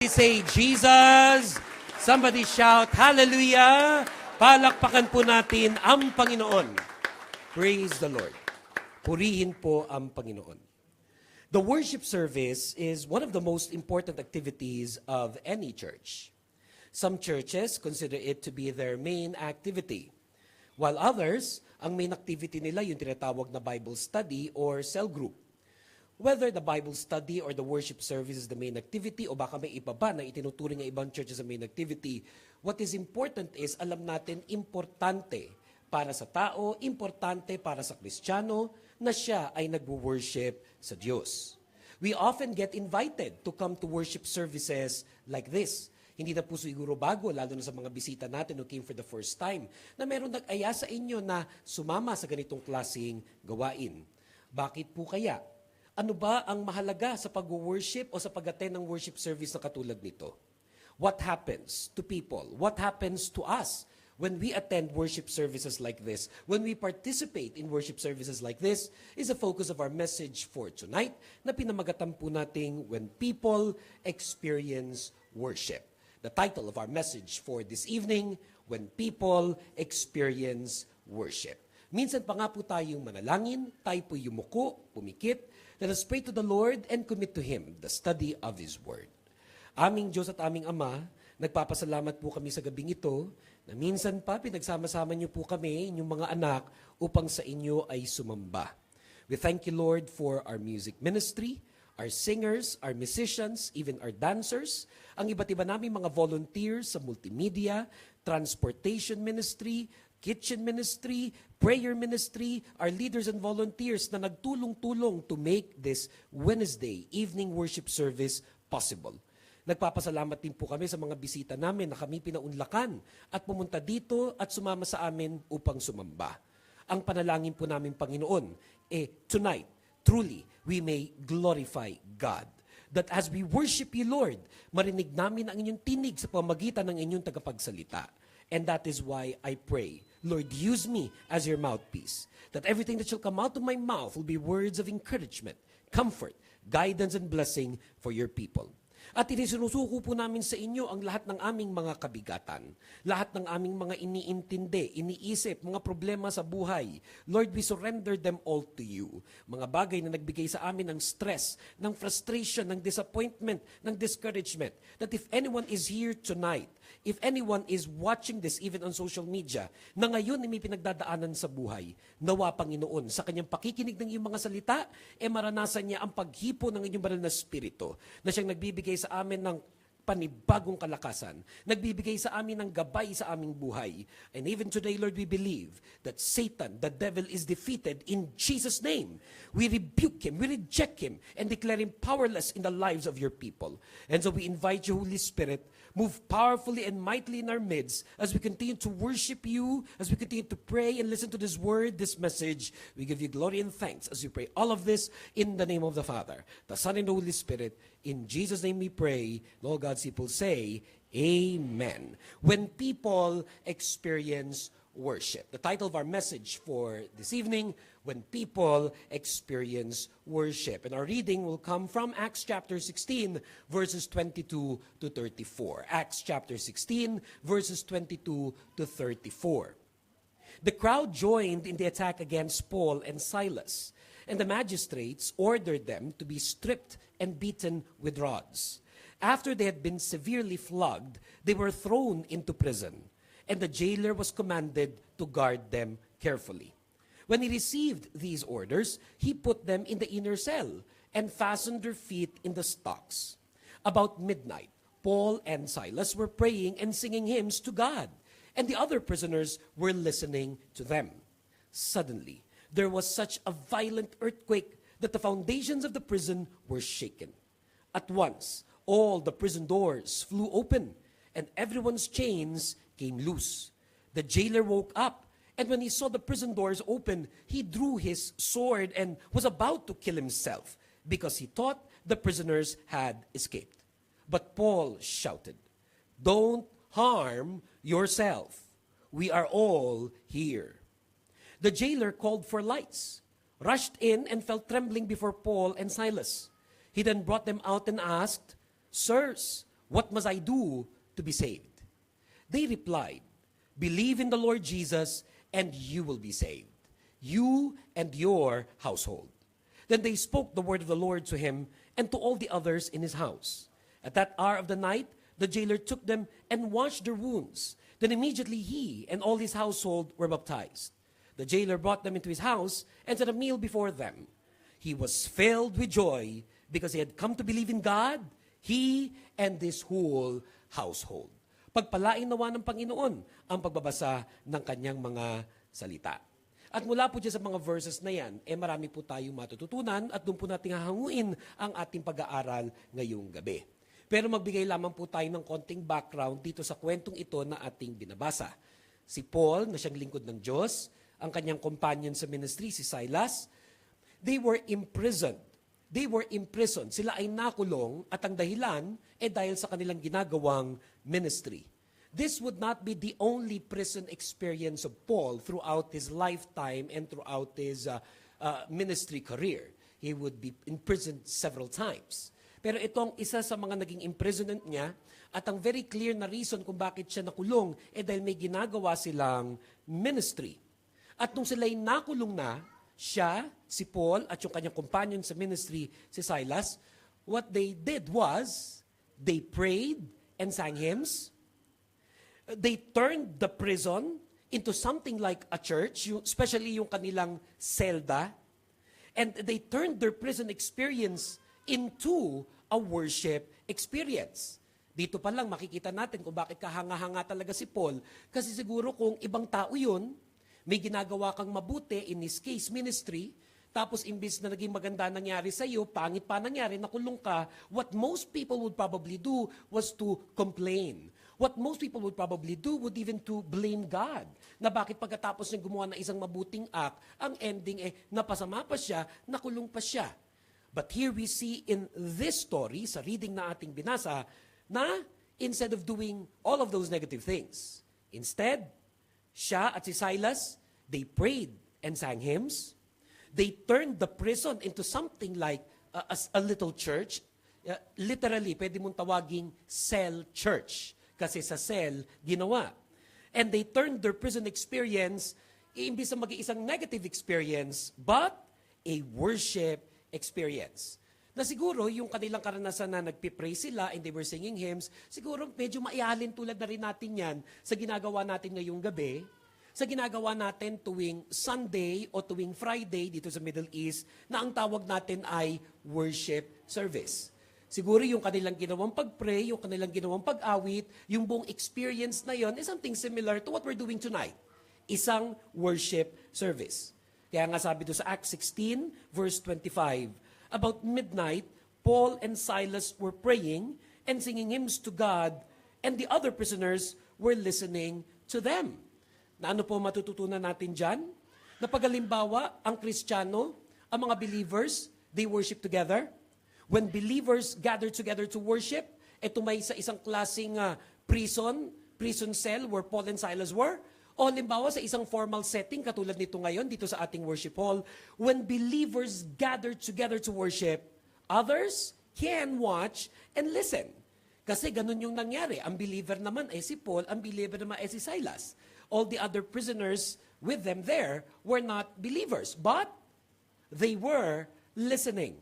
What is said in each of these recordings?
Say Jesus. Somebody shout, Hallelujah. Palakpakan po natin ang Panginoon. Praise the Lord. Purihin po ang Panginoon. The worship service is one of the most important activities of any church. Some churches consider it to be their main activity, while others, ang main activity nila yung tinatawag na Bible study or cell group. Whether the Bible study or the worship service is the main activity o baka may iba ba na itinuturing ng ibang churches sa main activity, what is important is alam natin importante para sa tao, importante para sa Kristiyano na siya ay nagwo-worship sa Diyos. We often get invited to come to worship services like this. Hindi na po siguro bago, lalo na sa mga bisita natin who came for the first time, na meron nag-aya sa inyo na sumama sa ganitong klaseng gawain. Bakit po kaya? Ano ba ang mahalaga sa pag-worship o sa pag-attend ng worship service na katulad nito? What happens to people? What happens to us when we attend worship services like this? When we participate in worship services like this is the focus of our message for tonight na pinamagatan po nating When People Experience Worship. The title of our message for this evening, When People Experience Worship. Minsan pa nga po tayong manalangin, tayo po yumuko, pumikit. Let us pray to the Lord and commit to Him the study of His Word. Aming Diyos at aming Ama, nagpapasalamat po kami sa gabing ito na minsan pa pinagsama-sama niyo po kami, inyong mga anak, upang sa inyo ay sumamba. We thank you, Lord, for our music ministry, our singers, our musicians, even our dancers, ang iba't iba naming mga volunteers sa multimedia, transportation ministry, kitchen ministry, prayer ministry, our leaders and volunteers na nagtulong-tulong to make this Wednesday evening worship service possible. Nagpapasalamat din po kami sa mga bisita namin na kami pinaunlakan at pumunta dito at sumama sa amin upang sumamba. Ang panalangin po namin, Panginoon, tonight, truly, we may glorify God. That as we worship you, Lord, marinig namin ang inyong tinig sa pamagitan ng inyong tagapagsalita. And that is why I pray, Lord, use me as your mouthpiece, that everything that shall come out of my mouth will be words of encouragement, comfort, guidance, and blessing for your people. At itinusuko po namin sa inyo ang lahat ng aming mga kabigatan, lahat ng aming mga iniintindi, iniisip, mga problema sa buhay. Lord, we surrender them all to you. Mga bagay na nagbigay sa amin ng stress, ng frustration, ng disappointment, ng discouragement. That if anyone is here tonight, if anyone is watching this even on social media, na ngayon ay may pinagdadaanan sa buhay, nawa Panginoon, sa kanyang pakikinig ng iyong mga salita, maranasan niya ang paghipo ng inyong banal na spirito, na siyang nagbibigay sa amin ng panibagong kalakasan, nagbibigay sa amin ng gabay sa aming buhay. And even today, Lord, we believe that Satan, the devil, is defeated in Jesus' name. We rebuke him, we reject him, and declare him powerless in the lives of your people. And so we invite you, Holy Spirit, move powerfully and mightily in our midst as we continue to worship you, as we continue to pray and listen to this word, this message. We give you glory and thanks as we pray all of this in the name of the Father, the Son, and the Holy Spirit. In Jesus' name we pray. Lord God's people say, Amen. When people experience worship. The title of our message for this evening, When People Experience Worship. And our reading will come from Acts chapter 16, verses 22 to 34. Acts chapter 16, verses 22 to 34. The crowd joined in the attack against Paul and Silas, and the magistrates ordered them to be stripped and beaten with rods. After they had been severely flogged, they were thrown into prison, and the jailer was commanded to guard them carefully. When he received these orders, he put them in the inner cell and fastened their feet in the stocks. About midnight, Paul and Silas were praying and singing hymns to God, and the other prisoners were listening to them. Suddenly, there was such a violent earthquake that the foundations of the prison were shaken. At once, all the prison doors flew open, and everyone's chains came loose. The jailer woke up, and when he saw the prison doors open, he drew his sword and was about to kill himself because he thought the prisoners had escaped. But Paul shouted, "Don't harm yourself. We are all here." The jailer called for lights, rushed in, and fell trembling before Paul and Silas. He then brought them out and asked, "Sirs, What must I do to be saved? They replied, believe in the Lord Jesus, and you will be saved, you and your household. Then they spoke the word of the Lord to him and to all the others in his house. At that hour of the night, the jailer took them and washed their wounds. Then immediately he and all his household were baptized. The jailer brought them into his house and set a meal before them. He was filled with joy because he had come to believe in God, he and this whole household. Pagpalain nawa ng Panginoon ang pagbabasa ng kanyang mga salita. At mula po dyan sa mga verses na yan, marami po tayong matututunan at doon po natin hahanguin ang ating pag-aaral ngayong gabi. Pero magbigay lamang po tayo ng konting background dito sa kwentong ito na ating binabasa. Si Paul, na siyang lingkod ng Diyos, ang kanyang companion sa ministry, si Silas, they were imprisoned. They were imprisoned. Sila ay nakulong at ang dahilan dahil sa kanilang ginagawang ministry. This would not be the only prison experience of Paul throughout his lifetime and throughout his ministry career. He would be imprisoned several times. Pero itong isa sa mga naging imprisonment niya at ang very clear na reason kung bakit siya nakulong dahil may ginagawa silang ministry. At nung sila'y nakulong na, siya, si Paul at yung kanyang companion sa ministry, si Silas, what they did was, they prayed and sang hymns. They turned the prison into something like a church, especially yung kanilang selda. And they turned their prison experience into a worship experience. Dito pa lang makikita natin kung bakit kahanga-hanga talaga si Paul. Kasi siguro kung ibang tao yun, may ginagawa kang mabuti, in his case, ministry, tapos imbis na naging maganda nangyari sa iyo, pangit pa nangyari, nakulong ka, what most people would probably do was to complain. What most people would probably do would even to blame God. Na bakit pagkatapos niya gumawa ng isang mabuting act, ang ending napasama pa siya, nakulong pa siya. But here we see in this story, sa reading na ating binasa, na instead of doing all of those negative things, instead, siya at si Silas, they prayed and sang hymns. They turned the prison into something like a little church. Literally, pwede mong tawaging cell church. Kasi sa cell, ginawa. And they turned their prison experience, imbis na mag-iisang negative experience, but a worship experience. Na siguro, yung kanilang karanasan na nagpipray sila and they were singing hymns, siguro medyo maihalin tulad na rin natin yan sa ginagawa natin ngayong gabi, sa ginagawa natin tuwing Sunday o tuwing Friday dito sa Middle East na ang tawag natin ay worship service. Siguro yung kanilang ginawang pag-pray, yung kanilang ginawang pag-awit, yung buong experience na yon is something similar to what we're doing tonight. Isang worship service. Kaya nga sabi doon sa Acts 16, verse 25, about midnight, Paul and Silas were praying and singing hymns to God, and the other prisoners were listening to them. Na ano po matututunan natin dyan? Na pagalimbawa, ang Kristiyano, ang mga believers, they worship together. When believers gather together to worship, eto may sa isang klaseng prison cell where Paul and Silas were, o halimbawa sa isang formal setting katulad nito ngayon dito sa ating worship hall, when believers gather together to worship, others can watch and listen. Kasi ganun yung nangyari. Ang believer naman ay si Paul, ang believer naman ay si Silas. All the other prisoners with them there were not believers, but they were listening.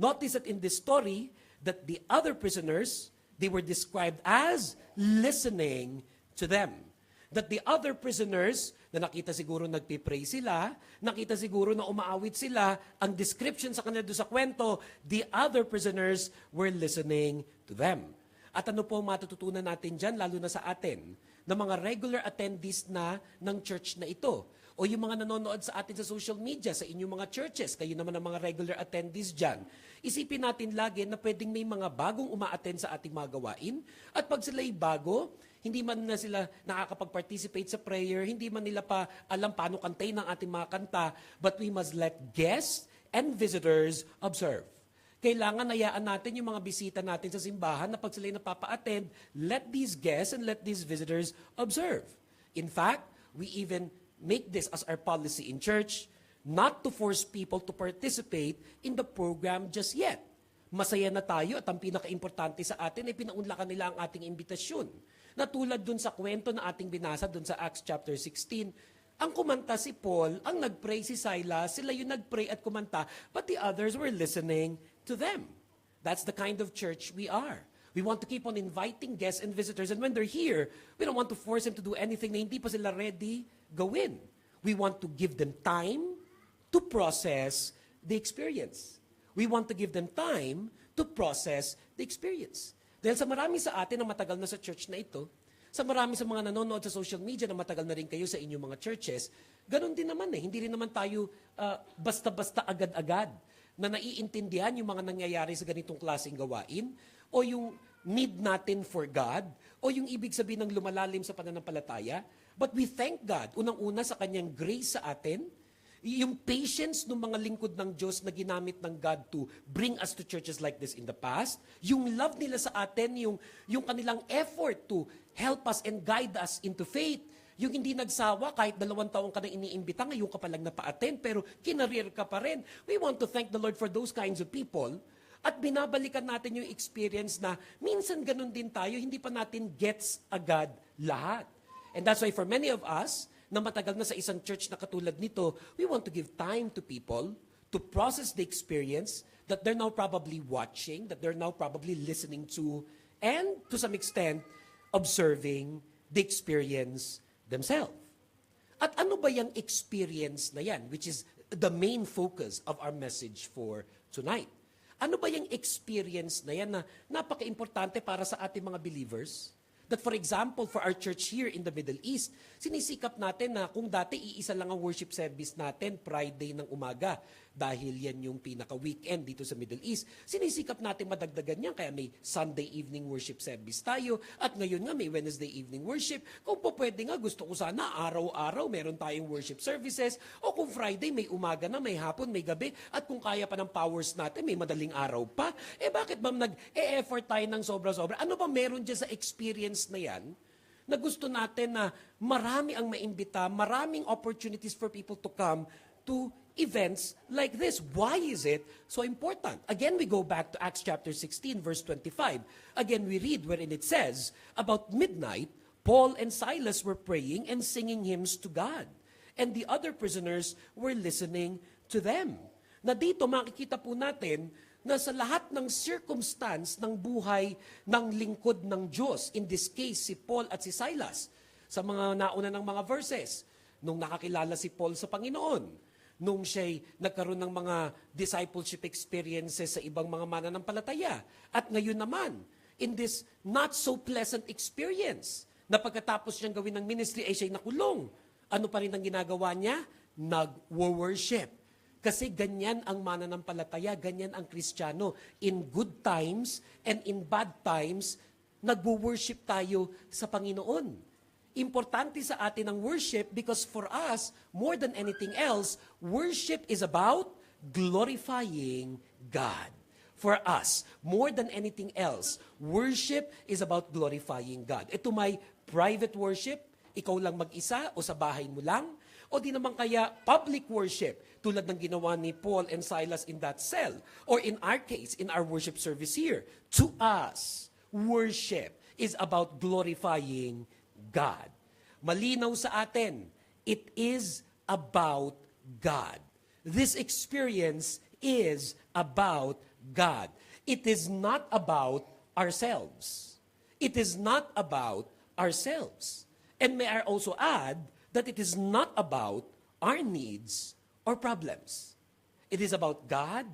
Notice that in this story, that the other prisoners, they were described as listening to them. That the other prisoners, na nakita siguro nagpipray sila, nakita siguro na umaawit sila, ang description sa kanila doon sa kwento, the other prisoners were listening to them. At ano po matututunan natin dyan, lalo na sa atin, na mga regular attendees na ng church na ito, o yung mga nanonood sa atin sa social media, sa inyong mga churches, kayo naman ang mga regular attendees dyan, isipin natin lagi na pwedeng may mga bagong uma-attend sa ating mga gawain, at pag sila'y bago, hindi man na sila nakakapag-participate sa prayer, hindi man nila pa alam paano kantayin ng ating mga kanta, but we must let guests and visitors observe. Kailangan hayaan natin yung mga bisita natin sa simbahan na pag sila'y napapa-attend, let these guests and let these visitors observe. In fact, we even make this as our policy in church, not to force people to participate in the program just yet, masaya na tayo at ang pinaka-importante sa atin ay pinaunlakan nila ang ating imbitasyon. Na tulad dun sa kwento na ating binasa dun sa Acts chapter 16, ang kumanta si Paul, ang nagpray si Silas, sila yung nagpray at kumanta, but the others were listening to them. That's the kind of church we are. We want to keep on inviting guests and visitors, and when they're here, we don't want to force them to do anything na hindi pa sila ready gawin. We want to give them time to process the experience. We want to give them time to process the experience. Dahil sa marami sa atin na matagal na sa church na ito, sa marami sa mga nanonood sa social media na matagal na rin kayo sa inyong mga churches, ganun din naman eh. Hindi rin naman tayo basta-basta agad-agad na naiintindihan yung mga nangyayari sa ganitong klaseng gawain o yung need natin for God o yung ibig sabihin ng lumalalim sa pananampalataya. But we thank God, unang-una sa kanyang grace sa atin, yung patience ng mga lingkod ng Diyos na ginamit ng God to bring us to churches like this in the past, yung love nila sa atin, yung kanilang effort to help us and guide us into faith, yung hindi nagsawa kahit 2 taon ka na iniimbita, ngayon ka pa lang napa-attend, pero kinareer ka pa rin. We want to thank the Lord for those kinds of people. At binabalikan natin yung experience na minsan ganun din tayo, hindi pa natin gets agad lahat. And that's why for many of us, na matagal na sa isang church na katulad nito, we want to give time to people to process the experience that they're now probably watching, that they're now probably listening to, and to some extent, observing the experience themselves. At ano ba yung experience na yan, which is the main focus of our message for tonight? Ano ba yung experience na yan na napaka-importante para sa ating mga believers? That for example, for our church here in the Middle East, sinisikap natin na kung dati iisa lang ang worship service natin, Friday ng umaga, dahil yan yung pinaka-weekend dito sa Middle East, sinisikap natin madagdagan yan, kaya may Sunday evening worship service tayo, at ngayon nga may Wednesday evening worship. Kung po pwede nga, gusto ko sana araw-araw meron tayong worship services, o kung Friday may umaga na, may hapon, may gabi, at kung kaya pa ng powers natin, may madaling araw pa, bakit ba nag-e-effort tayo ng sobra-sobra? Ano ba meron dyan sa experience na yan, na gusto natin na marami ang maimbita, maraming opportunities for people to come to events like this. Why is it so important? Again, we go back to Acts chapter 16, verse 25. Again, we read wherein it says, about midnight, Paul and Silas were praying and singing hymns to God. And the other prisoners were listening to them. Na dito makikita po natin na sa lahat ng circumstance ng buhay ng lingkod ng Diyos, in this case, si Paul at si Silas, sa mga nauna ng mga verses, nung nakakilala si Paul sa Panginoon, nung siya'y nagkaroon ng mga discipleship experiences sa ibang mga mananampalataya, at ngayon naman, in this not so pleasant experience, na pagkatapos niyang gawin ng ministry ay siya'y nakulong. Ano pa rin ang ginagawa niya? Nag-worship. Kasi ganyan ang mananampalataya, ganyan ang Kristiyano. In good times and in bad times, nagwo-worship tayo sa Panginoon. Importante sa atin ang worship because for us, more than anything else, worship is about glorifying God. For us, more than anything else, worship is about glorifying God. Ito may private worship, ikaw lang mag-isa o sa bahay mo lang, o di naman kaya public worship, tulad ng ginawa ni Paul and Silas in that cell. Or in our case, in our worship service here. To us, worship is about glorifying God. Malinaw sa atin, it is about God. This experience is about God. It is not about ourselves. It is not about ourselves. And may I also add, that it is not about our needs or problems. It is about God.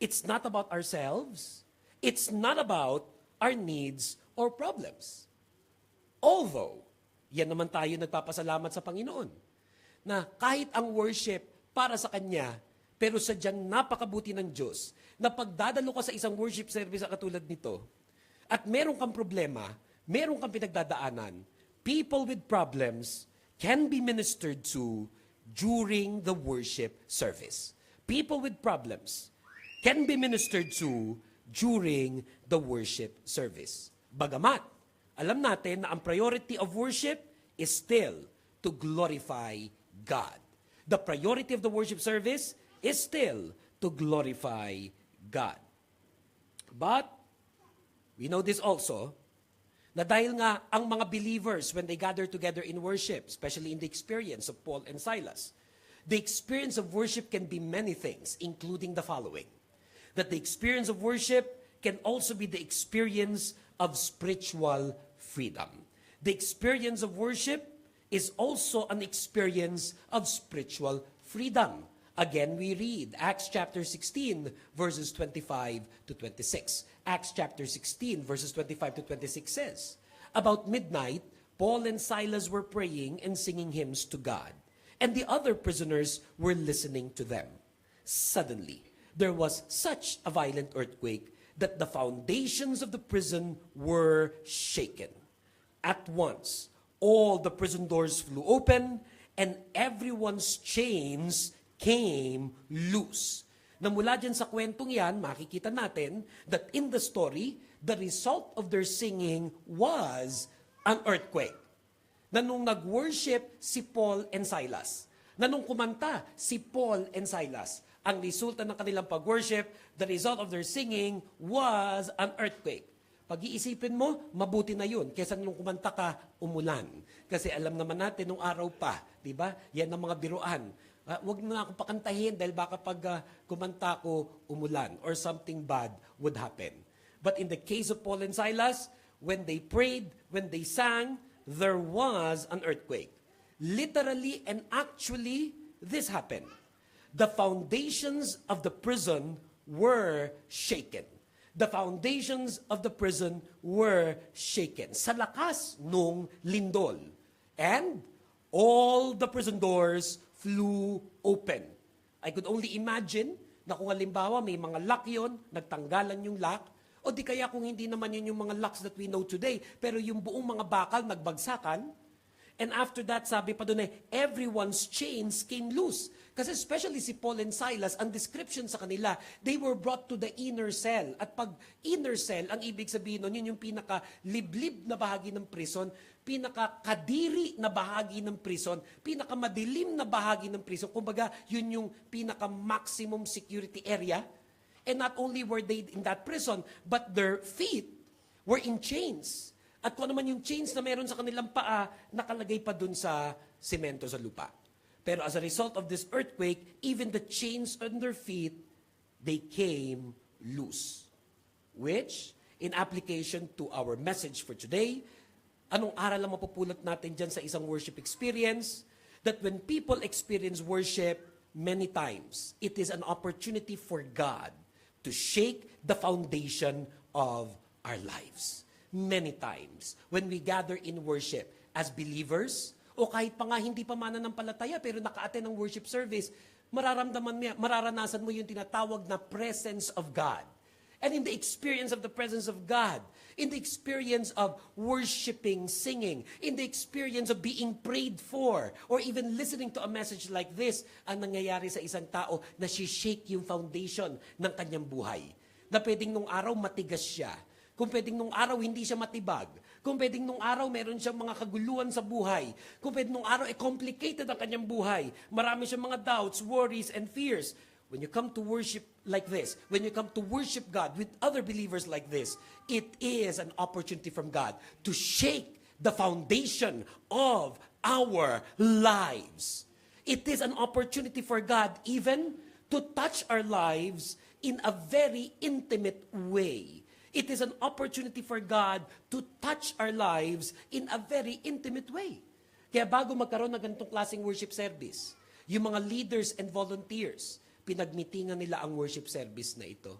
It's not about ourselves. It's not about our needs or problems. Although, yan naman tayo nagpapasalamat sa Panginoon, na kahit ang worship para sa Kanya, pero sadyang napakabuti ng Diyos, na pagdadalo ka sa isang worship service na katulad nito, at meron kang problema, meron kang pinagdadaanan, people with problems can be ministered to during the worship service. People with problems can be ministered to during the worship service. Bagamat, alam natin na ang priority of worship is still to glorify God. The priority of the worship service is still to glorify God. But, we know this also, na dahil nga ang mga believers, when they gather together in worship, especially in the experience of Paul and Silas, the experience of worship can be many things, including the following. That the experience of worship can also be the experience of spiritual freedom. The experience of worship is also an experience of spiritual freedom. Again, we read Acts chapter 16, verses 25 to 26. Acts chapter 16, verses 25 to 26 says, about midnight, Paul and Silas were praying and singing hymns to God, and the other prisoners were listening to them. Suddenly, there was such a violent earthquake that the foundations of the prison were shaken. At once, all the prison doors flew open, and everyone's chains came loose. Na mula dyan sa kwentong yan, makikita natin that in the story, the result of their singing was an earthquake. Na nung nag-worship si Paul and Silas, na nung kumanta si Paul and Silas, ang resulta ng kanilang pag-worship, the result of their singing was an earthquake. Pag-iisipin mo, mabuti na yun, kaysa nung kumanta ka, umulan. Kasi alam naman natin, nung araw pa, di ba? Yan ang mga biruan. Wag na akong pakantahin dahil baka pag kumanta ko, umulan or something bad would happen. But in the case of Paul and Silas, when they prayed, when they sang, there was an earthquake. Literally and actually, this happened. The foundations of the prison were shaken. The foundations of the prison were shaken. Sa lakas nung lindol. And all the prison doors flew open. I could only imagine na kung halimbawa may mga lock yun, nagtanggalan yung lock, o di kaya kung hindi naman yun yung mga locks that we know today, pero yung buong mga bakal nagbagsakan, and after that, sabi pa doon everyone's chains came loose. Kasi especially si Paul and Silas, ang description sa kanila, they were brought to the inner cell. At pag inner cell, ang ibig sabihin nun, yun yung pinaka-liblib na bahagi ng prison, pinaka-kadiri na bahagi ng prison, pinaka-madilim na bahagi ng prison. Kumbaga, yun yung pinaka-maximum security area. And not only were they in that prison, but their feet were in chains. At kung ano man yung chains na meron sa kanilang paa, nakalagay pa dun sa semento sa lupa. Pero as a result of this earthquake, even the chains on their feet, they came loose. Which, in application to our message for today, anong aral ang mapupulot natin dyan sa isang worship experience? That when people experience worship, many times, it is an opportunity for God to shake the foundation of our lives. Many times, when we gather in worship as believers, o kahit pa nga hindi pa mananampalataya pero naka-attend ng worship service, mararanasan mo yung tinatawag na presence of God. And in the experience of the presence of God, in the experience of worshiping, singing, in the experience of being prayed for, or even listening to a message like this, ang nangyayari sa isang tao na shake yung foundation ng kanyang buhay. Na pwedeng nung araw matigas siya, kung pwedeng nung araw hindi siya matibag, kung pwedeng nung araw meron siyang mga kaguluhan sa buhay, kung pwedeng nung araw complicated ang kanyang buhay, marami siyang mga doubts, worries, and fears. When you come to worship like this, when you come to worship God with other believers like this, it is an opportunity from God to shake the foundation of our lives. It is an opportunity for God even to touch our lives in a very intimate way. It is an opportunity for God to touch our lives in a very intimate way. Kaya bago magkaroon ng ganitong klaseng worship service, yung mga leaders and volunteers, pinagmitingan nila ang worship service na ito.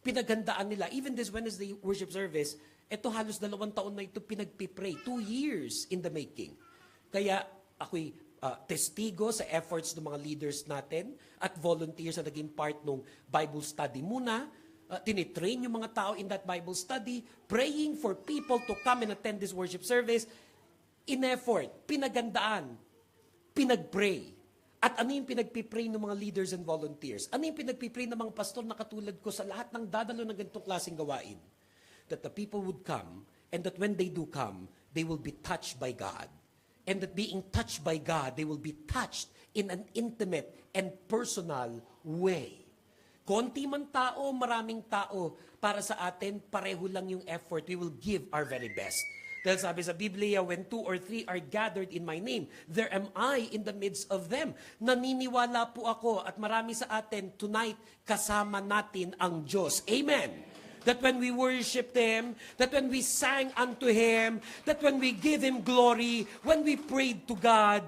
Pinaghandaan nila. Even this Wednesday worship service, ito halos 2 taon na ito pinagpipray. 2 years in the making. Kaya ako'y testigo sa efforts ng mga leaders natin at volunteers na naging part ng Bible study muna. Tinitrain yung mga tao in that Bible study, praying for people to come and attend this worship service. In effort, pinagandaan, pinagpray. At ano yung pinagpipray ng mga leaders and volunteers? Ano yung pinagpipray ng mga pastor na katulad ko sa lahat ng dadalo ng ganitong klaseng gawain? That the people would come, and that when they do come, they will be touched by God. And that being touched by God, they will be touched in an intimate and personal way. Konti man tao, maraming tao, para sa atin, pareho lang yung effort. We will give our very best. Dahil sabi sa Biblia, when 2 or 3 are gathered in my name, there am I in the midst of them. Naniniwala po ako at marami sa atin, tonight, kasama natin ang Diyos. Amen. That when we worship Him, that when we sang unto Him, that when we give Him glory, when we prayed to God,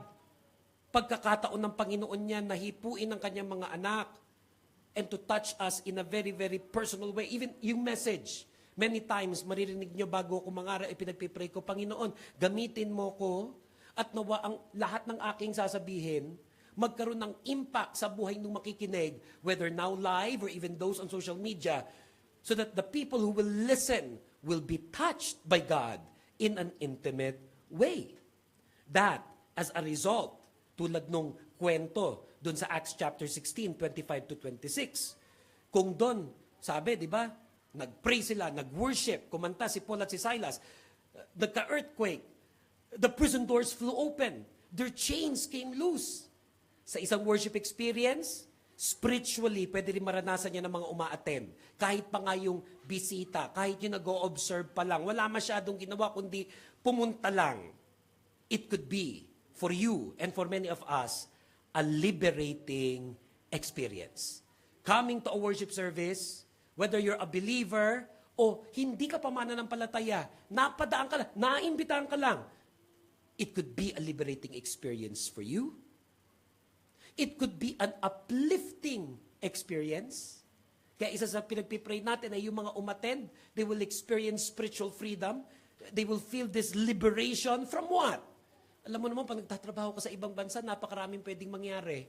pagkakataon ng Panginoon niya na hipuin ang kanyang mga anak and to touch us in a very, very personal way. Even yung message, many times, maririnig nyo bago ako mangara, pinagpipray ko, Panginoon, gamitin mo ko at nawa ang lahat ng aking sasabihin, magkaroon ng impact sa buhay ng makikinig, whether now live or even those on social media, so that the people who will listen will be touched by God in an intimate way. That, as a result, tulad nung kwento doon sa Acts chapter 16, 25 to 26. Kung doon, sabi, di ba, nag-pray sila, nag-worship, kumanta si Paul at si Silas, nagka-earthquake, the prison doors flew open, their chains came loose. Sa isang worship experience, spiritually, pwede rin maranasan niya ng mga uma-attend. Kahit pa nga yung bisita, kahit yung nag-o-observe pa lang, wala masyadong ginawa, kundi pumunta lang. It could be, for you and for many of us, a liberating experience. Coming to a worship service, whether you're a believer o hindi ka pa mananampalataya, napadaan ka lang, naimbitahan ka lang, it could be a liberating experience for you. It could be an uplifting experience. Kaya isa sa pinagpipray natin ay yung mga umattend, they will experience spiritual freedom. They will feel this liberation from what? Alam mo naman, pag nagtatrabaho ka sa ibang bansa, napakaraming pwedeng mangyari.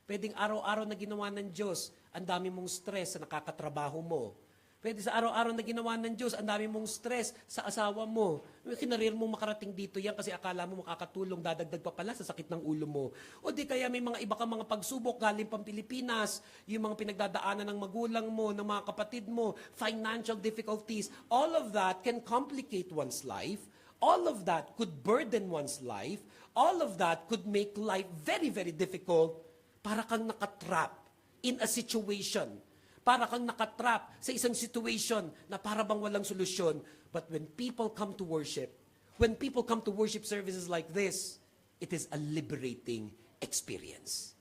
Pwedeng araw-araw na ginawa ng Diyos, ang dami mong stress sa nakakatrabaho mo. Pwede sa araw-araw na ginawa ng Diyos, ang dami mong stress sa asawa mo. Kinarir mo makarating dito yan kasi akala mo makakatulong, dadagdag pa pala sa sakit ng ulo mo. O di kaya may mga iba kang mga pagsubok galing pang Pilipinas, yung mga pinagdadaanan ng magulang mo, ng mga kapatid mo, financial difficulties, all of that can complicate one's life. All of that could burden one's life. All of that could make life very, very difficult. Para kang nakatrap in a situation. Para kang nakatrap sa isang situation na para bang walang solusyon. But when people come to worship, when people come to worship services like this, it is a liberating experience.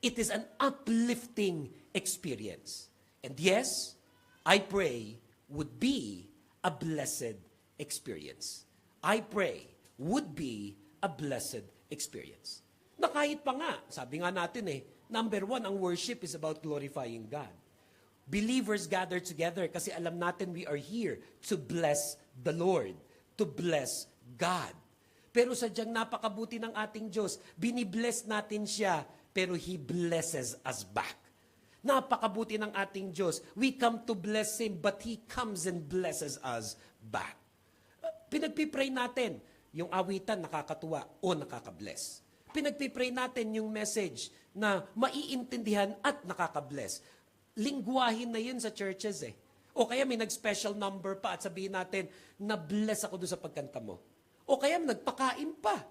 It is an uplifting experience. And yes, I pray would be a blessed experience. I pray would be a blessed experience. Na kahit pa nga, sabi nga natin number 1, ang worship is about glorifying God. Believers gather together kasi alam natin we are here to bless the Lord, to bless God. Pero sadyang napakabuti ng ating Diyos, binibless natin siya, pero He blesses us back. Napakabuti ng ating Diyos. We come to bless Him, but He comes and blesses us back. Pinagpipray natin, yung awitan nakakatuwa o nakakabless. Pinagpipray natin yung message na maiintindihan at nakakabless. Lingwahin na yun sa churches O kaya may nag-special number pa at sabihin natin, na-bless ako doon sa pagkanta mo. O kaya nagpakain pa.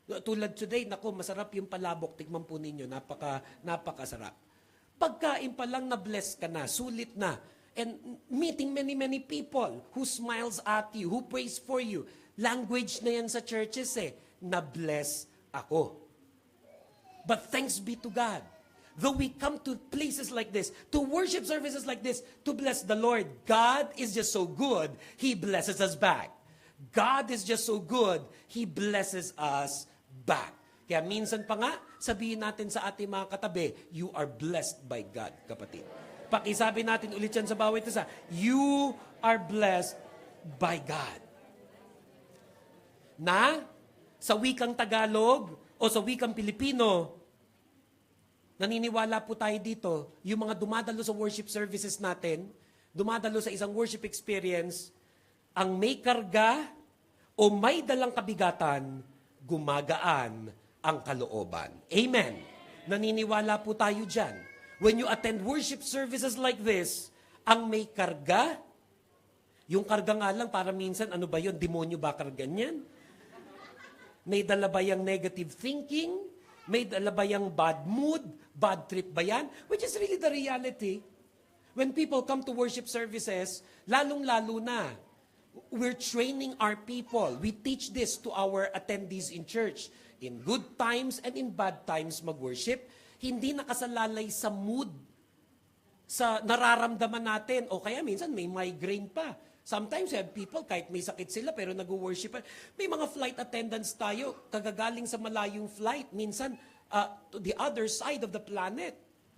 Tulad today, naku, masarap yung palabok. Tignan po ninyo, napakasarap. Pagkain pa lang, na-bless ka na, sulit na. And meeting many, many people who smiles at you, who prays for you. Language na yan sa churches na-bless ako. But thanks be to God. Though we come to places like this, to worship services like this, to bless the Lord, God is just so good, He blesses us back. God is just so good, He blesses us back. Kaya minsan pa nga, sabihin natin sa ating mga katabi, you are blessed by God, kapatid. Pakisabi natin ulit yan sa bawat isa, you are blessed by God. Na, sa wikang Tagalog o sa wikang Pilipino, naniniwala po tayo dito, yung mga dumadalo sa worship services natin, dumadalo sa isang worship experience, ang may karga o may dalang kabigatan, gumagaan ang kalooban. Amen. Naniniwala po tayo dyan. When you attend worship services like this, ang may karga, yung karga nga lang, para minsan, ano ba yun? Demonyo ba karga niyan? May dala ba yung negative thinking? May dala ba yung bad mood? Bad trip ba yan? Which is really the reality. When people come to worship services, lalong-lalo na, we're training our people. We teach this to our attendees in church. In good times and in bad times mag-worship, hindi nakasalalay sa mood, sa nararamdaman natin. O kaya minsan may migraine pa. Sometimes you have people, kahit may sakit sila, pero nag-worship pa. May mga flight attendants tayo, kagagaling sa malayong flight. Minsan, to the other side of the planet.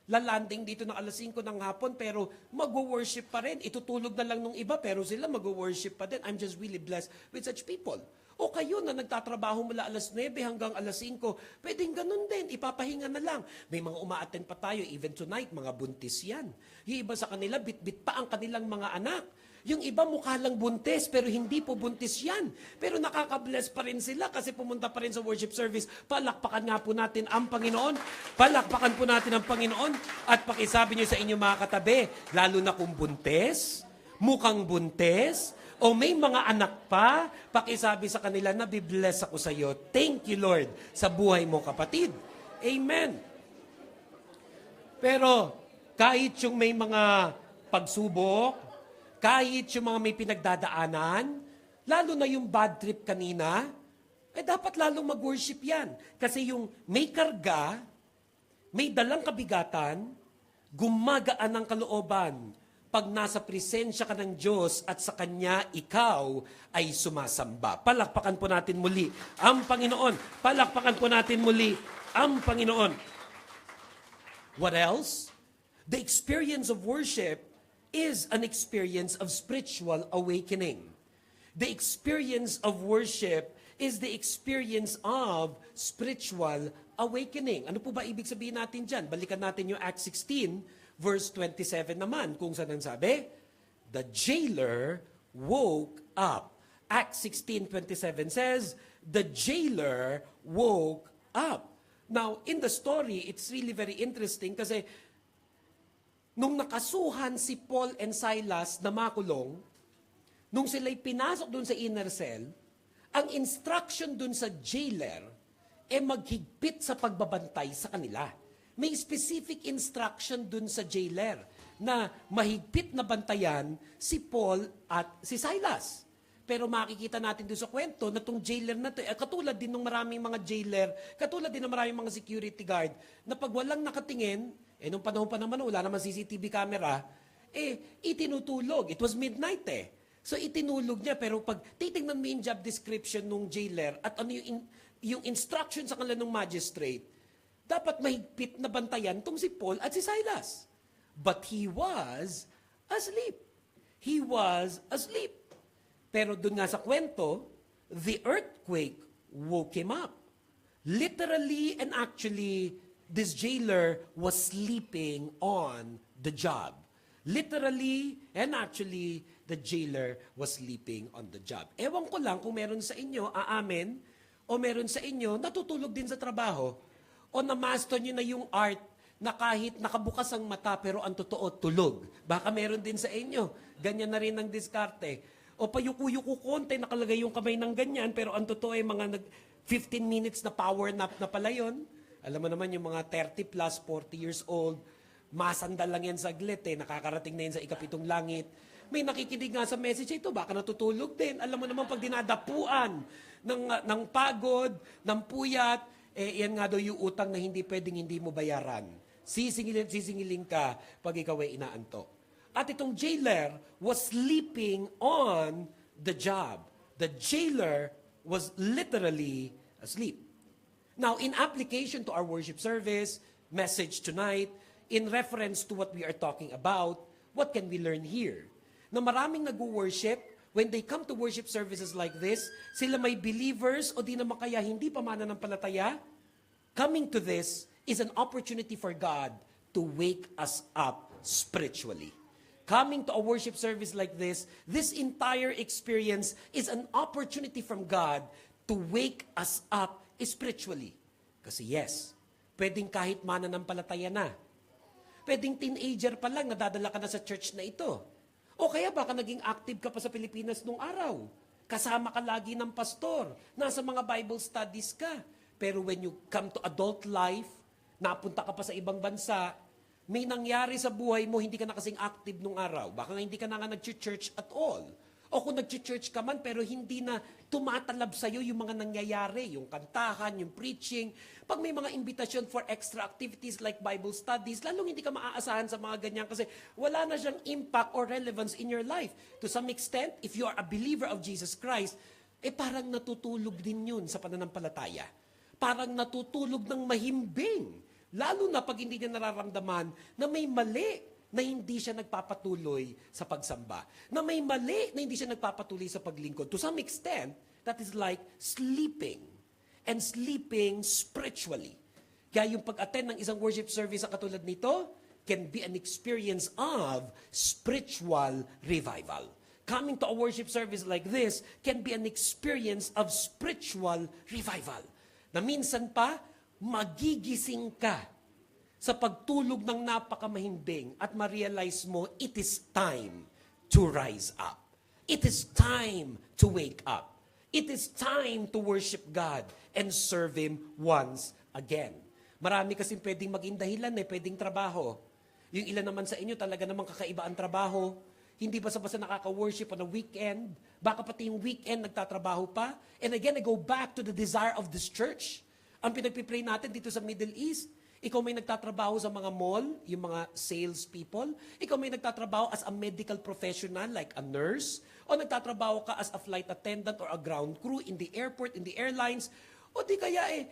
Lalanding dito ng alas 5 ng hapon, pero mag-worship pa rin. Itutulog na lang nung iba, pero sila mag-worship pa din. I'm just really blessed with such people. O kayo na nagtatrabaho mula alas 9 hanggang alas 5, pwedeng ganun din, ipapahinga na lang. May mga uma-attend pa tayo, even tonight, mga buntis yan. Yung iba sa kanila, bit-bit pa ang kanilang mga anak. Yung iba mukha lang buntis, pero hindi po buntis yan. Pero nakaka-bless pa rin sila kasi pumunta pa rin sa worship service. Palakpakan nga po natin ang Panginoon. Palakpakan po natin ang Panginoon. At pakisabi niyo sa inyong mga katabi, lalo na kung buntis, mukhang buntis, o may mga anak pa, pakisabi sa kanila na bibless ako sa iyo. Thank you, Lord, sa buhay mo, kapatid. Amen. Pero kahit yung may mga pagsubok, kahit yung mga may pinagdadaanan, lalo na yung bad trip kanina, dapat lalong mag-worship yan. Kasi yung may karga, may dalang kabigatan, gumagaan ang kalooban pag nasa presensya ka ng Diyos at sa Kanya ikaw ay sumasamba. Palakpakan po natin muli ang Panginoon. Palakpakan po natin muli ang Panginoon. What else? The experience of worship is an experience of spiritual awakening. The experience of worship is the experience of spiritual awakening. Ano po ba ibig sabihin natin dyan? Balikan natin yung Acts 16, verse 27 naman, kung saan ang sabi, the jailer woke up. Acts 16:27 says, the jailer woke up. Now, in the story, it's really very interesting kasi nung nakasuhan si Paul and Silas na makulong, nung sila'y pinasok dun sa inner cell, ang instruction dun sa jailer maghigpit sa pagbabantay sa kanila. May specific instruction dun sa jailer na mahigpit na bantayan si Paul at si Silas. Pero makikita natin doon sa kwento na itong jailer na ito, katulad din ng maraming mga jailer, katulad din ng maraming mga security guard, na pag walang nakatingin, nung panahon pa naman, wala naman CCTV camera, itinutulog. It was midnight So itinulog niya, pero pag titignan mo yung job description ng jailer at ano yung instruction sa kanila ng magistrate, dapat mahigpit na bantayan tong si Paul at si Silas. But he was asleep. He was asleep. Pero dun nga sa kwento, the earthquake woke him up. Literally and actually, this jailer was sleeping on the job. Literally and actually, the jailer was sleeping on the job. Ewan ko lang kung meron sa inyo, aamen, o meron sa inyo, natutulog din sa trabaho, o na-master nyo na yung art na kahit nakabukas ang mata, pero ang totoo, tulog. Baka meron din sa inyo. Ganyan na rin ang diskarte. O payuko-yuko konti, nakalagay yung kamay ng ganyan, pero ang totoo ay mga 15 minutes na power nap na pala yun. Alam mo naman yung mga 30 plus, 40 years old, masandal lang yan saglit nakakarating na yan sa ikapitong langit. May nakikinig nga sa message ito, baka natutulog din. Alam mo naman pag dinadapuan ng pagod, ng puyat, yan nga daw yung utang na hindi pwedeng hindi mo bayaran. Sisingilin ka pag ikaw ay inaantok. At itong jailer was sleeping on the job. The jailer was literally asleep. Now, in application to our worship service, message tonight, in reference to what we are talking about, what can we learn here? Na maraming nag-worship, when they come to worship services like this, sila may believers o di naman kaya hindi pa mananampalataya, coming to this is an opportunity for God to wake us up spiritually. Coming to a worship service like this entire experience is an opportunity from God to wake us up spiritually. Kasi yes, pwedeng kahit mananampalataya na. Pwedeng teenager pa lang, nadadala ka na sa church na ito. O kaya baka naging active ka pa sa Pilipinas nung araw. Kasama ka lagi ng pastor. Nasa mga Bible studies ka. Pero when you come to adult life, napunta ka pa sa ibang bansa, may nangyari sa buhay mo, hindi ka na kasing active nung araw. Baka nga hindi ka na nga nag-church at all. O kung nag-church ka man, pero hindi na tumatalab sa'yo yung mga nangyayari, yung kantahan, yung preaching. Pag may mga invitation for extra activities like Bible studies, lalong hindi ka maaasahan sa mga ganyan kasi wala na siyang impact or relevance in your life. To some extent, if you are a believer of Jesus Christ, parang natutulog din yun sa pananampalataya. Parang natutulog ng mahimbing. Lalo na pag hindi niya nararamdaman na may mali na hindi siya nagpapatuloy sa pagsamba. Na may mali na hindi siya nagpapatuloy sa paglingkod. To some extent, that is like sleeping. And sleeping spiritually. Kaya yung pag-attend ng isang worship service sa katulad nito can be an experience of spiritual revival. Coming to a worship service like this can be an experience of spiritual revival. Na minsan pa, magigising ka sa pagtulog ng napakamahimbing at ma-realize mo, it is time to rise up. It is time to wake up. It is time to worship God and serve Him once again. Marami kasing pwedeng maging dahilan, pwedeng trabaho. Yung ilan naman sa inyo talaga namang kakaiba ang trabaho. Hindi basta-basta nakaka-worship on a weekend. Baka pati yung weekend nagtatrabaho pa. And again, I go back to the desire of this church. Ang pinagpipray natin dito sa Middle East, ikaw may nagtatrabaho sa mga mall, yung mga sales people. Ikaw may nagtatrabaho as a medical professional like a nurse. O nagtatrabaho ka as a flight attendant or a ground crew in the airport, in the airlines. O di kaya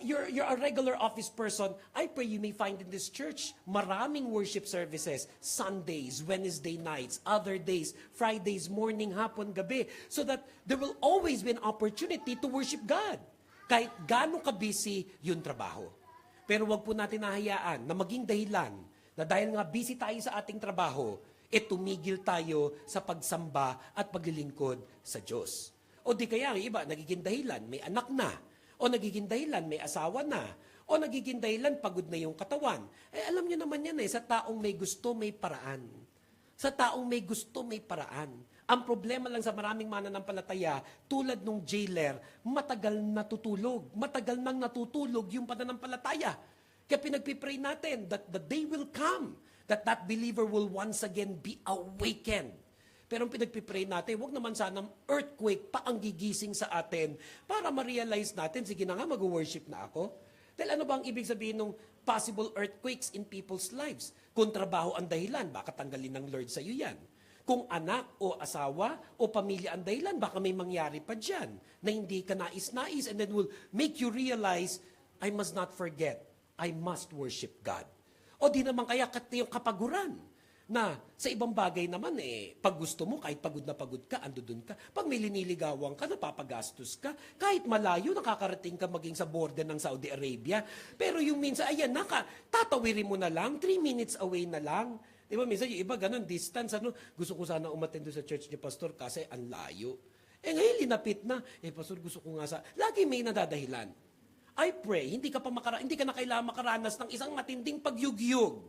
you're a regular office person. I pray you may find in this church maraming worship services. Sundays, Wednesday nights, other days, Fridays, morning, hapon, gabi. So that there will always be an opportunity to worship God. Kahit gaano ka-busy yung trabaho. Pero wag po natin nahayaan na maging dahilan na dahil nga busy tayo sa ating trabaho, tumigil tayo sa pagsamba at paglilingkod sa Diyos. O di kaya ang iba, nagiging dahilan, may anak na. O nagiging dahilan, may asawa na. O nagiging dahilan, pagod na yung katawan. Alam nyo naman yan sa taong may gusto, may paraan. Sa taong may gusto, may paraan. Ang problema lang sa maraming mananampalataya, tulad nung jailer, matagal natutulog. Matagal nang natutulog yung pananampalataya. Kaya pinagpipray natin that the day will come, that believer will once again be awakened. Pero ang pinagpipray natin, huwag naman sanang earthquake pa ang gigising sa atin para ma-realize natin, sige na nga, mag-worship na ako. Dahil ano ba ang ibig sabihin ng possible earthquakes in people's lives? Kung trabaho ang dahilan, baka tanggalin ng Lord sa iyo yan. Kung anak o asawa o pamilya ang dahilan, baka may mangyari pa dyan na hindi ka nais-nais and then will make you realize, I must not forget, I must worship God. O di naman kaya yung kapaguran na sa ibang bagay naman pag gusto mo, kahit pagod na pagod ka, ando dun ka. Pag may liniligawan ka, napapagastos ka. Kahit malayo, nakakarating ka maging sa border ng Saudi Arabia. Pero yung minsan, ayan, tatawirin mo na lang, 3 minutes away na lang. Di ba, minsan yung iba, ganun, distance, gusto ko sana umattend sa church ni Pastor kasi ang layo. Ngayon, linapit na, Pastor, gusto ko nga lagi may nadadahilan. I pray, hindi ka na kailangan makaranas ng isang matinding pagyugyug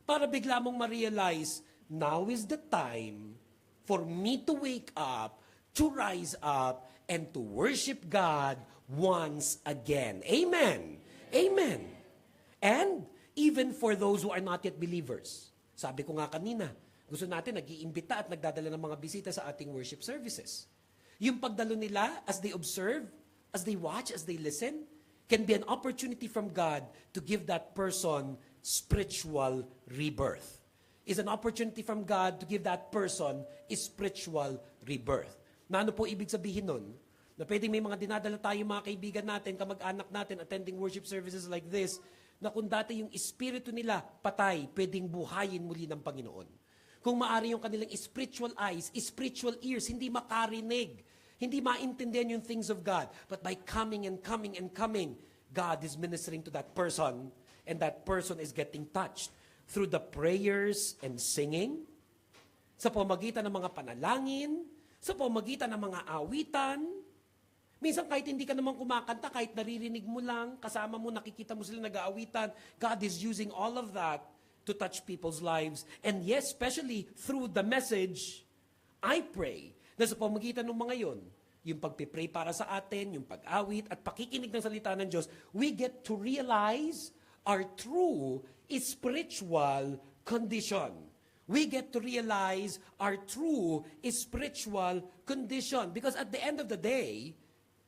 para bigla mong ma-realize, now is the time for me to wake up, to rise up, and to worship God once again. Amen. Amen. And even for those who are not yet believers. Sabi ko nga kanina, gusto natin nag-iimbita at nagdadala ng mga bisita sa ating worship services. Yung pagdalo nila as they observe, as they watch, as they listen, can be an opportunity from God to give that person spiritual rebirth. Is an opportunity from God to give that person spiritual rebirth. Na ano po ibig sabihin nun? Na pwedeng may mga dinadala tayo mga kaibigan natin, kamag-anak natin, attending worship services like this, na kung dati yung espiritu nila patay, pwedeng buhayin muli ng Panginoon. Kung maari yung kanilang spiritual eyes, spiritual ears, hindi makarinig, hindi maintindihan yung things of God. But by coming and coming and coming, God is ministering to that person, and that person is getting touched through the prayers and singing, sa pamagitan ng mga panalangin, sa pamagitan ng mga awitan. Minsan kahit hindi ka naman kumakanta, kahit naririnig mo lang, kasama mo, nakikita mo sila nag-aawitan, God is using all of that to touch people's lives. And yes, especially through the message, I pray na sa pamagitan ng mga yon, yung pagpipray para sa atin, yung pag-awit at pakikinig ng salita ng Diyos, we get to realize our true spiritual condition. We get to realize our true spiritual condition. Because at the end of the day,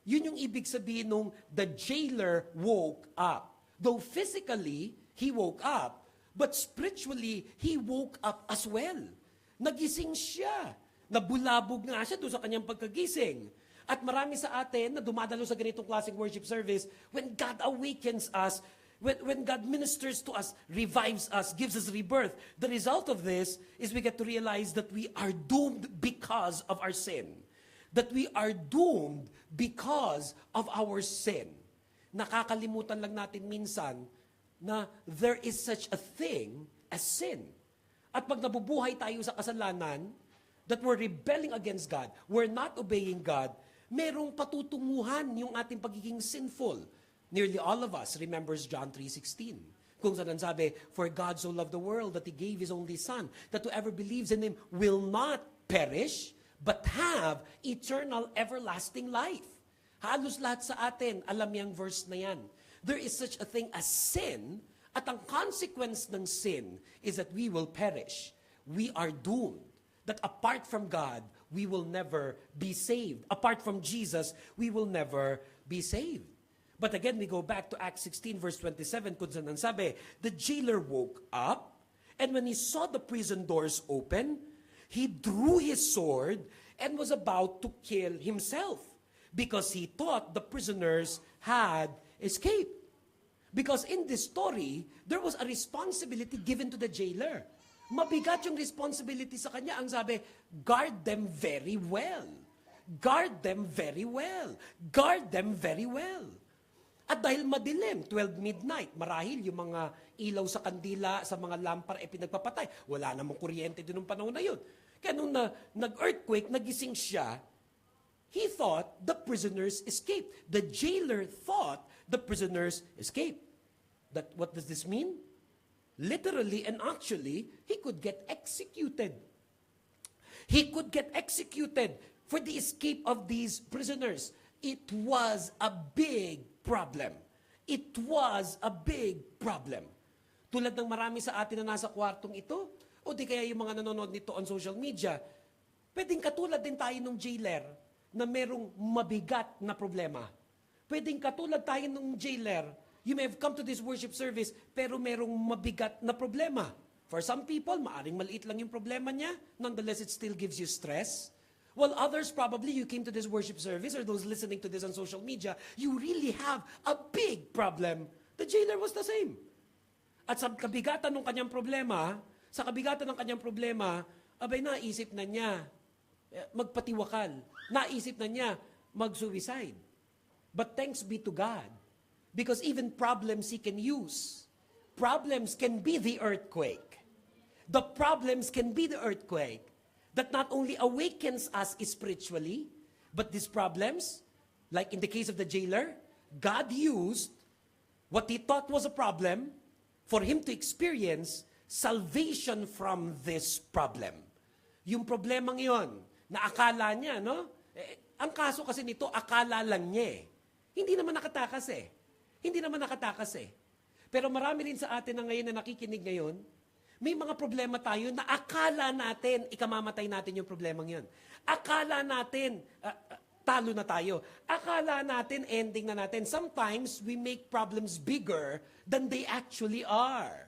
yun yung ibig sabihin nung the jailer woke up. Though physically, he woke up, but spiritually, he woke up as well. Nagising siya. Nabulabog nga siya doon sa kanyang pagkagising. At marami sa atin na dumadalo sa ganitong klaseng worship service, when God awakens us, when God ministers to us, revives us, gives us rebirth, the result of this is we get to realize that we are doomed because of our sin. That we are doomed because of our sin. Nakakalimutan lang natin minsan na there is such a thing as sin. At pag nabubuhay tayo sa kasalanan, that we're rebelling against God, we're not obeying God, merong patutunguhan yung ating pagiging sinful. Nearly all of us remembers John 3:16. Kung saan sabi, "For God so loved the world that He gave His only Son, that whoever believes in Him will not perish, but have eternal everlasting life." Halos lahat sa atin, alam yung verse na yan. There is such a thing as sin, at ang consequence ng sin is that we will perish. We are doomed. That apart from God, we will never be saved. Apart from Jesus, we will never be saved. But again, we go back to Acts 16 verse 27, kung saan sabi, the jailer woke up, and when he saw the prison doors open, he drew his sword and was about to kill himself because he thought the prisoners had escaped. Because in this story, there was a responsibility given to the jailer. Mabigat yung responsibility sa kanya. Ang sabi, guard them very well. Guard them very well. Guard them very well. At dahil madilim, 12 midnight, marahil yung mga ilaw sa kandila, sa mga lampar, pinagpapatay. Wala namang kuryente din ng panahon na yun. Kaya nung nag-earthquake, nagising siya, he thought the prisoners escaped. The jailer thought the prisoners escaped. What does this mean? Literally and actually, he could get executed. He could get executed for the escape of these prisoners. It was a big problem. It was a big problem. Tulad ng marami sa atin na nasa kwartong ito, o di kaya yung mga nanonood nito on social media, pwedeng katulad din tayo ng jailer na merong mabigat na problema. Pwedeng katulad tayo ng jailer, you may have come to this worship service, pero merong mabigat na problema. For some people, maaring maliit lang yung problema niya, nonetheless it still gives you stress. While others, probably you came to this worship service or those listening to this on social media, you really have a big problem. The jailer was the same. At sa kabigatan ng kanyang problema, abay naisip na niya magpatiwakal. Naisip na niya mag-suicide. But thanks be to God, because even problems He can use. Problems can be the earthquake. The problems can be the earthquake that not only awakens us spiritually, but these problems, like in the case of the jailer, God used what he thought was a problem for him to experience salvation from this problem. Yung problemang yon, na akala niya, no? Ang kaso kasi nito, akala lang niya eh. Hindi naman nakatakas eh. Pero marami rin sa atin na ngayon na nakikinig ngayon, may mga problema tayo na akala natin, ikamamatay natin yung problemang yun. Akala natin, talo na tayo. Akala natin, ending na natin. Sometimes, we make problems bigger than they actually are.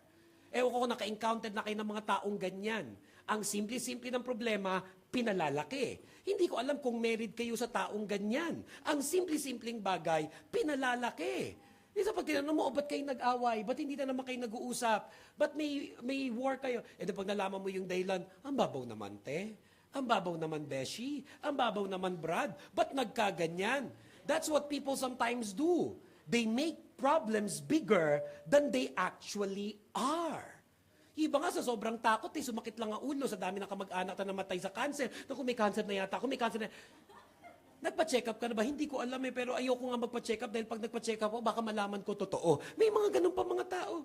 Ewan ko kung naka-encounter na kayo ng mga taong ganyan. Ang simple-simple ng problema, pinalalaki. Hindi ko alam kung married kayo sa taong ganyan. Ang simple-simpleng bagay, pinalalaki. Isa pag tinanong mo, ba't kayo nag-away? Ba't hindi na naman kayo nag-uusap? Ba't may war kayo? E pag nalaman mo yung dahilan, ang babaw naman, te. Ang babaw naman, Beshi. Ang babaw naman, Brad. Ba't nagkaganyan? That's what people sometimes do. They make problems bigger than they actually are. Iba nga sa sobrang takot, sumakit lang ang ulo sa dami ng kamag-anak na namatay sa cancer. Naku, may cancer na yata. Nagpa-check up ka na ba? Hindi ko alam pero ayoko nga magpa-check up dahil pag nagpa-check up baka malaman ko totoo. May mga ganun pa mga tao.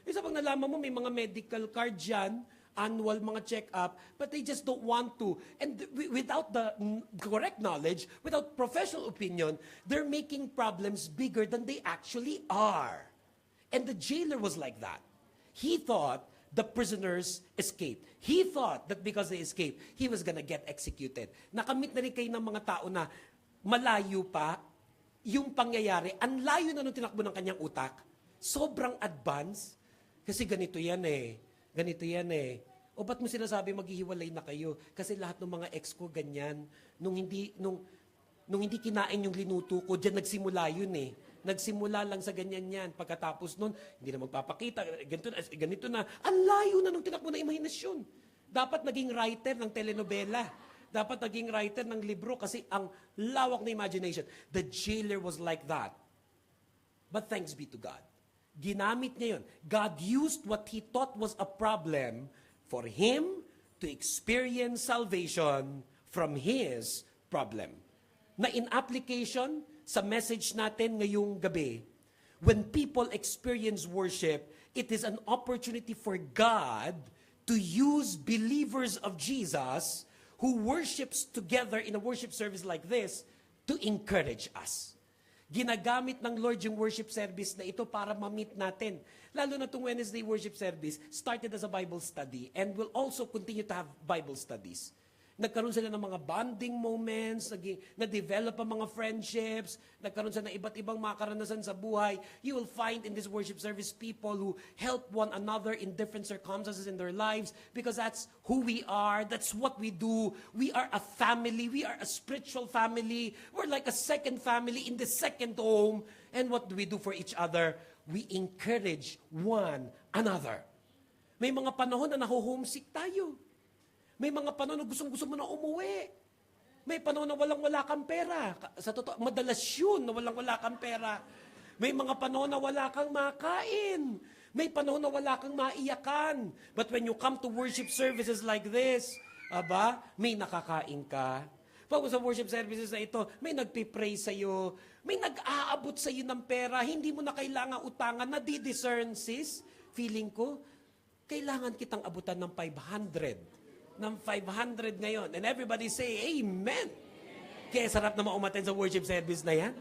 Isa pag nalaman mo, may mga medical card dyan, annual mga check-up, but they just don't want to. And without the correct knowledge, without professional opinion, they're making problems bigger than they actually are. And the jailer was like that. He thought the prisoners escaped. He thought that because they escaped, he was gonna get executed. Nakamit na rin kayo ng mga tao na malayo pa yung pangyayari. Ang layo na nung tinakbo ng kanyang utak. Sobrang advance. Kasi ganito yan eh. Ganito yan eh. O ba't mo sinasabi maghihiwalay na kayo? Kasi lahat ng mga ex ko ganyan. Nung hindi kinain yung linuto ko, dyan nagsimula yun eh. Nagsimula lang sa ganyan yan. Pagkatapos nun, hindi na magpapakita. Ganito na. Ang layo na nung tinakbo na imahinasyon. Dapat naging writer ng telenovela. Dapat naging writer ng libro kasi ang lawak na imagination. The jailer was like that. But thanks be to God. Ginamit niya yun. God used what he thought was a problem for him to experience salvation from his problem. Na in application sa message natin ngayong gabi, when people experience worship, it is an opportunity for God to use believers of Jesus who worships together in a worship service like this to encourage us. Ginagamit ng Lord yung worship service na ito para ma-meet natin. Lalo na itong Wednesday worship service started as a Bible study and will also continue to have Bible studies. Nagkaroon sila ng mga bonding moments, na-develop ang mga friendships, nagkaroon sila ng iba't ibang mga karanasan sa buhay. You will find in this worship service people who help one another in different circumstances in their lives because that's who we are, that's what we do. We are a family, we are a spiritual family. We're like a second family in the second home. And what do we do for each other? We encourage one another. May mga panahon na naho-homesick tayo. May mga panahon na gustong-gusto mo na umuwi. May panahon na walang-wala kang pera. Sa totoo, madalas yun na walang-wala kang pera. May mga panahon na wala kang makain. May panahon na wala kang maiyakan. But when you come to worship services like this, may nakakain ka. Pag sa worship services na ito, may nagpipray sa'yo, may nag-aabot sa'yo ng pera, hindi mo na kailangan utangan, nadi-discern, sis. Feeling ko, kailangan kitang abutan ng 500. Ng 500 ngayon. And everybody say, Amen. Kaya sarap na maumaten sa worship service na yan.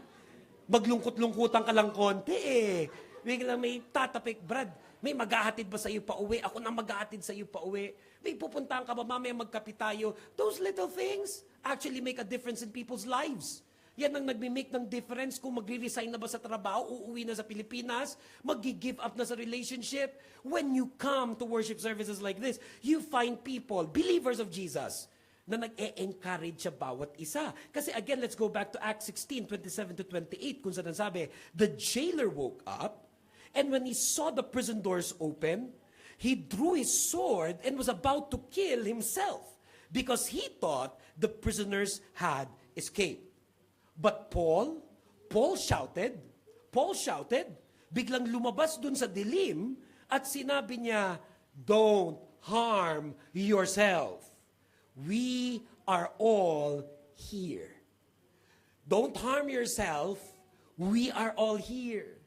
Maglungkot-lungkutan ka lang konti eh. Biglang may tatapik, Brad, may maghahatid ba sa iyo pa uwi? Ako na maghahatid sa iyo pa uwi. May pupuntahan ka ba mamaya magkape tayo? Those little things actually make a difference in people's lives. Yan ang nagme-make ng difference kung magre-resign na ba sa trabaho, uuwi na sa Pilipinas, mag-give up na sa relationship. When you come to worship services like this, you find people, believers of Jesus, na nag-e-encourage sa bawat isa. Kasi again, let's go back to Acts 16, 27 to 28, kung saan sabi, the jailer woke up, and when he saw the prison doors open, he drew his sword and was about to kill himself because he thought the prisoners had escaped. But Paul shouted, biglang lumabas dun sa dilim at sinabi niya, don't harm yourself. We are all here. Don't harm yourself. We are all here.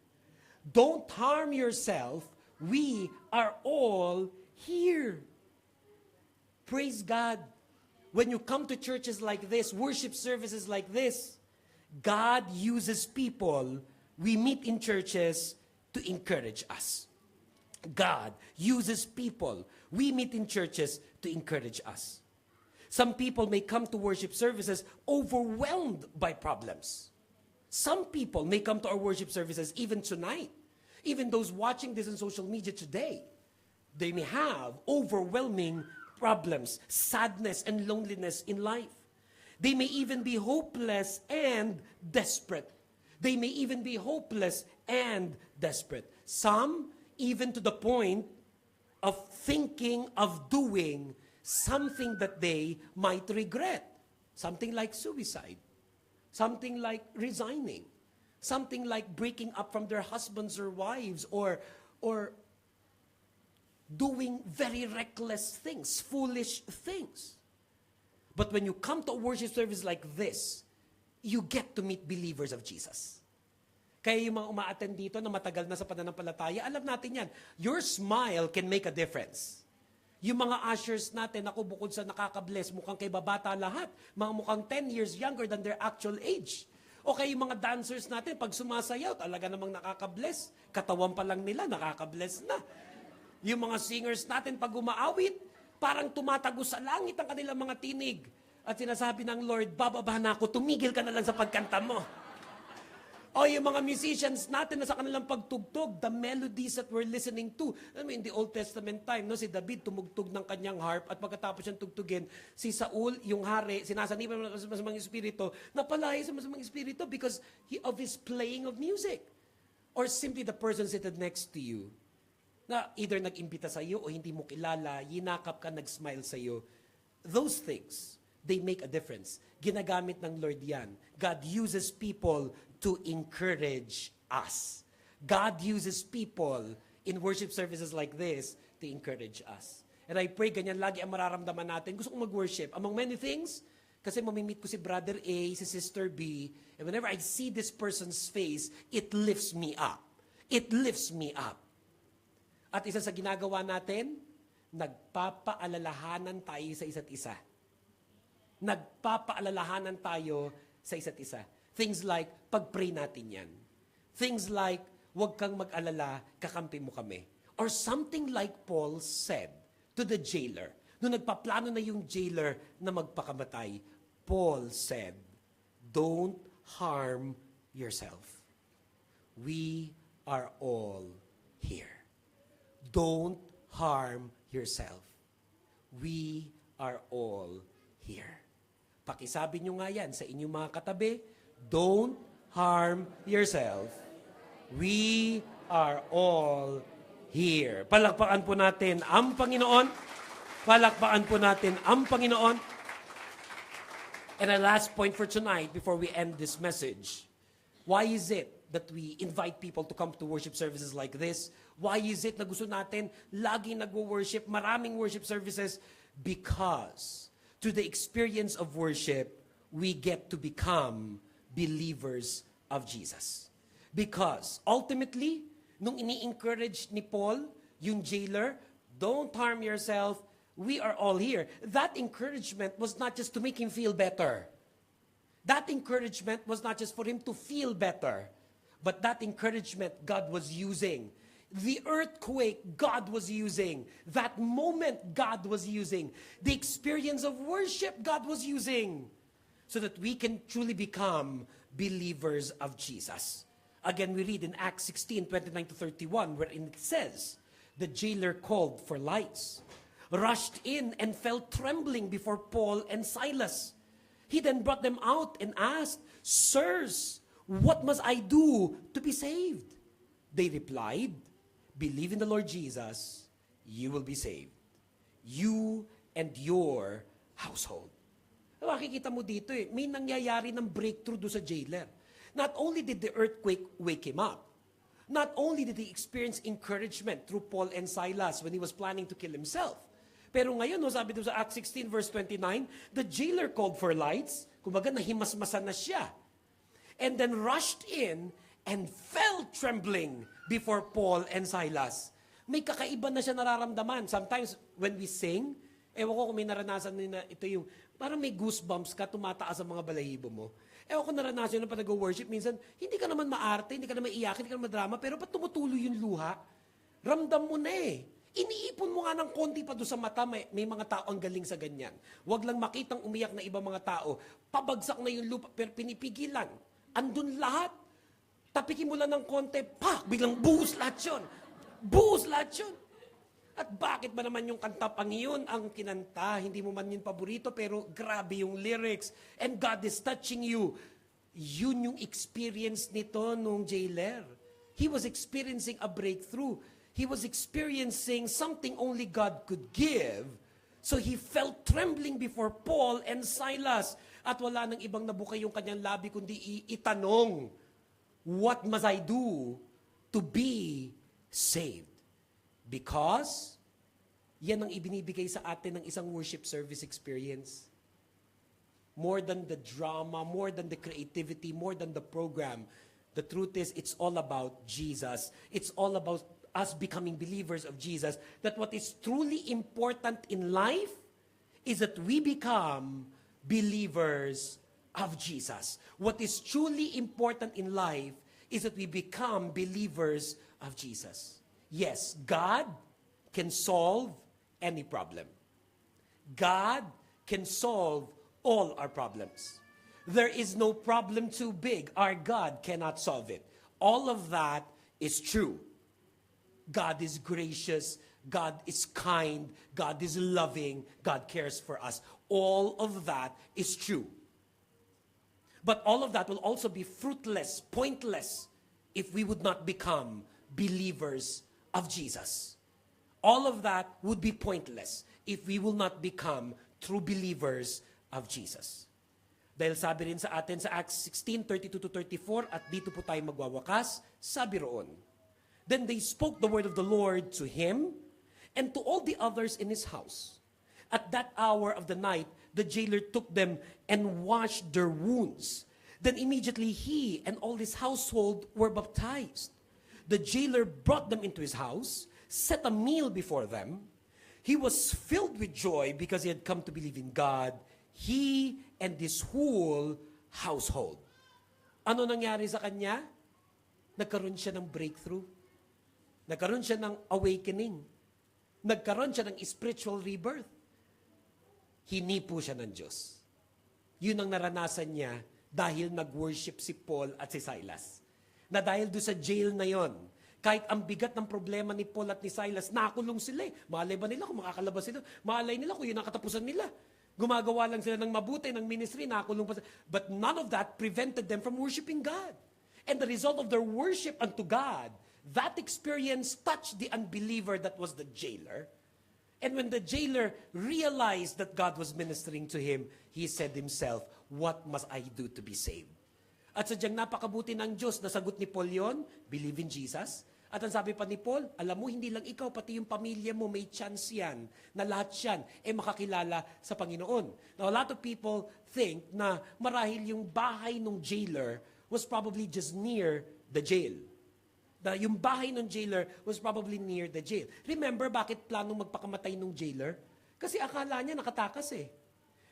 Don't harm yourself. We are all here. Praise God. When you come to churches like this, worship services like this, God uses people we meet in churches to encourage us. God uses people we meet in churches to encourage us. Some people may come to worship services overwhelmed by problems. Some people may come to our worship services even tonight. Even those watching this on social media today, they may have overwhelming problems, sadness, and loneliness in life. They may even be hopeless and desperate. They may even be hopeless and desperate. Some even to the point of thinking of doing something that they might regret. Something like suicide. Something like resigning. Something like breaking up from their husbands or wives or doing very reckless things, foolish things. But when you come to a worship service like this, you get to meet believers of Jesus. Kaya yung mga uma-attend dito na matagal na sa pananampalataya, alam natin yan, your smile can make a difference. Yung mga ushers natin, ako bukod sa nakaka-bless, mukhang kay babata lahat, mga mukhang 10 years younger than their actual age. O kaya yung mga dancers natin, pag sumasayaw, talaga namang nakaka-bless. Katawan pa lang nila, nakaka-bless na. Yung mga singers natin, pag umaawit, parang tumatagos sa langit ang kanilang mga tinig. At sinasabi ng Lord, bababa na ako, tumigil ka na lang sa pagkanta mo. O yung mga musicians natin na sa kanilang pagtugtog, the melodies that we're listening to. I mean, in the Old Testament time, no, si David tumugtog ng kanyang harp at pagkatapos siyang tugtugin, si Saul, yung hari, sinasanipan ng masamang espiritu, napalayo sa masamang espiritu because of his playing of music. Or simply the person seated next to you, na either nag-imbita sa iyo o hindi mo kilala, yinakap ka, nag-smile sa iyo. Those things, they make a difference. Ginagamit ng Lord yan. God uses people to encourage us. God uses people in worship services like this to encourage us. And I pray ganyan lagi ang mararamdaman natin. Gusto kong mag-worship. Among many things, kasi mamimit ko si Brother A, si Sister B, and whenever I see this person's face, it lifts me up. It lifts me up. At isa sa ginagawa natin, nagpapaalalahanan tayo sa isa't isa. Nagpapaalalahanan tayo sa isa't isa. Things like, pag-pray natin yan. Things like, huwag kang mag-alala, kakampi mo kami. Or something like Paul said to the jailer. Nung nagpaplano na yung jailer na magpakamatay, Paul said, don't harm yourself. We are all here. Don't harm yourself. We are all here. Pakisabi nyo nga yan sa inyong mga katabi, don't harm yourself. We are all here. Palakpakan po natin ang Panginoon. Palakpakan po natin ang Panginoon. And our last point for tonight, before we end this message, why is it that we invite people to come to worship services like this? Why is it na gusto natin lagi nagwo-worship, maraming worship services? Because through the experience of worship, we get to become believers of Jesus. Because ultimately, nung ini-encourage ni Paul, yung jailer, don't harm yourself, we are all here. That encouragement was not just to make him feel better. That encouragement was not just for him to feel better, but that encouragement God was using. The earthquake God was using. That moment God was using. The experience of worship God was using. So that we can truly become believers of Jesus. Again, we read in Acts 16:29-31, wherein it says, the jailer called for lights, rushed in and fell trembling before Paul and Silas. He then brought them out and asked, sirs, what must I do to be saved? They replied, believe in the Lord Jesus, you will be saved. You and your household. Makikita mo dito may nangyayari ng breakthrough doon sa jailer. Not only did the earthquake wake him up, not only did he experience encouragement through Paul and Silas when he was planning to kill himself, pero ngayon, sabi doon sa Acts 16 verse 29, the jailer called for lights, kumbaga nahimasmasan na siya, and then rushed in and fell trembling before Paul and Silas. May kakaiba na siya nararamdaman. Sometimes when we sing, ewan ko kung may naranasan na ito yung, parang may goosebumps ka, tumataas ang mga balahibo mo. Ewan ko naranasan na pag nag-worship, minsan, hindi ka naman maarte, hindi ka naman iyakin, hindi ka naman madrama, pero ba't tumutuloy yung luha? Ramdam mo na Iniipon mo nga ng konti pa doon sa mata, may mga tao ang galing sa ganyan. Huwag lang makitang umiyak na ibang mga tao, pabagsak na yung lupa, pero pinipigilan. Andun lahat. Tapikin mo lang ng konti, biglang buhos lahat yun. Buhos lahat yun. At bakit ba naman yung kanta pang yun ang kinanta? Hindi mo man yun paborito, pero grabe yung lyrics. And God is touching you. Yun yung experience nito nung jailer. He was experiencing a breakthrough. He was experiencing something only God could give. So he felt trembling before Paul and Silas. At wala nang ibang nabukay yung kanyang labi, kundi itanong, what must I do to be saved? Because, yan ang ibinibigay sa atin ng isang worship service experience. More than the drama, more than the creativity, more than the program, the truth is, it's all about Jesus. It's all about us becoming believers of Jesus. That what is truly important in life is that we become believers of Jesus. What is truly important in life is that we become believers of Jesus. Yes, God can solve any problem. God can solve all our problems. There is no problem too big. Our God cannot solve it. All of that is true. God is gracious. God is kind. God is loving. God cares for us. All of that is true. But all of that will also be fruitless, pointless, if we would not become believers of Jesus. All of that would be pointless if we will not become true believers of Jesus. Dahil sabi rin sa atin sa Acts 16:32-34, at dito po tayo magwawakas, sabi roon, "Then they spoke the word of the Lord to him and to all the others in his house. At that hour of the night, the jailer took them and washed their wounds. Then immediately he and all his household were baptized. The jailer brought them into his house, set a meal before them. He was filled with joy because he had come to believe in God, he and his whole household." Ano nangyari sa kanya? Nagkaroon siya ng breakthrough. Nagkaroon siya ng awakening. Nagkaroon siya ng spiritual rebirth. Hinipo siya ng Diyos. Yun ang naranasan niya dahil nag-worship si Paul at si Silas. Na dahil doon sa jail na yon, kahit ang bigat ng problema ni Paul at ni Silas, nakulong sila eh. Malay ba nila kung makakalabas sila? Malay nila kung yun ang katapusan nila. Gumagawa lang sila ng mabuti, ng ministry, nakulong pa sila. But none of that prevented them from worshiping God. And the result of their worship unto God, that experience touched the unbeliever that was the jailer. And when the jailer realized that God was ministering to him, he said himself, "What must I do to be saved?" At sadyang napakabuti ng Diyos, nasagot ni Paul yon, believe in Jesus. At ang sabi pa ni Paul, alam mo, hindi lang ikaw, pati yung pamilya mo, may chance yan, na lahat yan, makakilala sa Panginoon. Now, a lot of people think na marahil yung bahay ng jailer was probably just near the jail. Yung bahay ng jailer was probably near the jail. Remember, bakit planong magpakamatay ng jailer? Kasi akala niya nakatakas eh.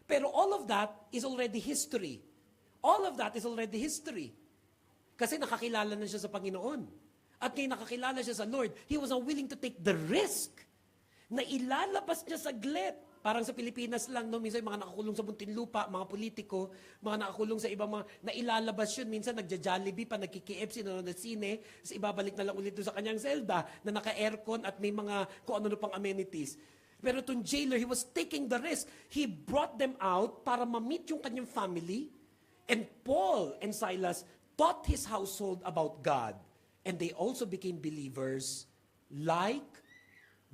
Pero all of that is already history. All of that is already history. Kasi nakakilala na siya sa Panginoon. At ngayon nakakilala siya sa Lord, he was not willing to take the risk na ilalabas niya saglit. Parang sa Pilipinas lang, no? Minsan yung mga nakakulong sa Muntinlupa, mga politiko, mga nakakulong sa ibang mga, na ilalabas yun. Minsan nagja-Jollibee pa, nagki-KFC, nanonood sine, tapos ibabalik na lang ulit doon sa kanyang selda na naka-aircon at may mga kung ano pang amenities. Pero itong jailer, he was taking the risk. He brought them out para ma-meet yung kanyang family. And Paul and Silas taught his household about God. And they also became believers like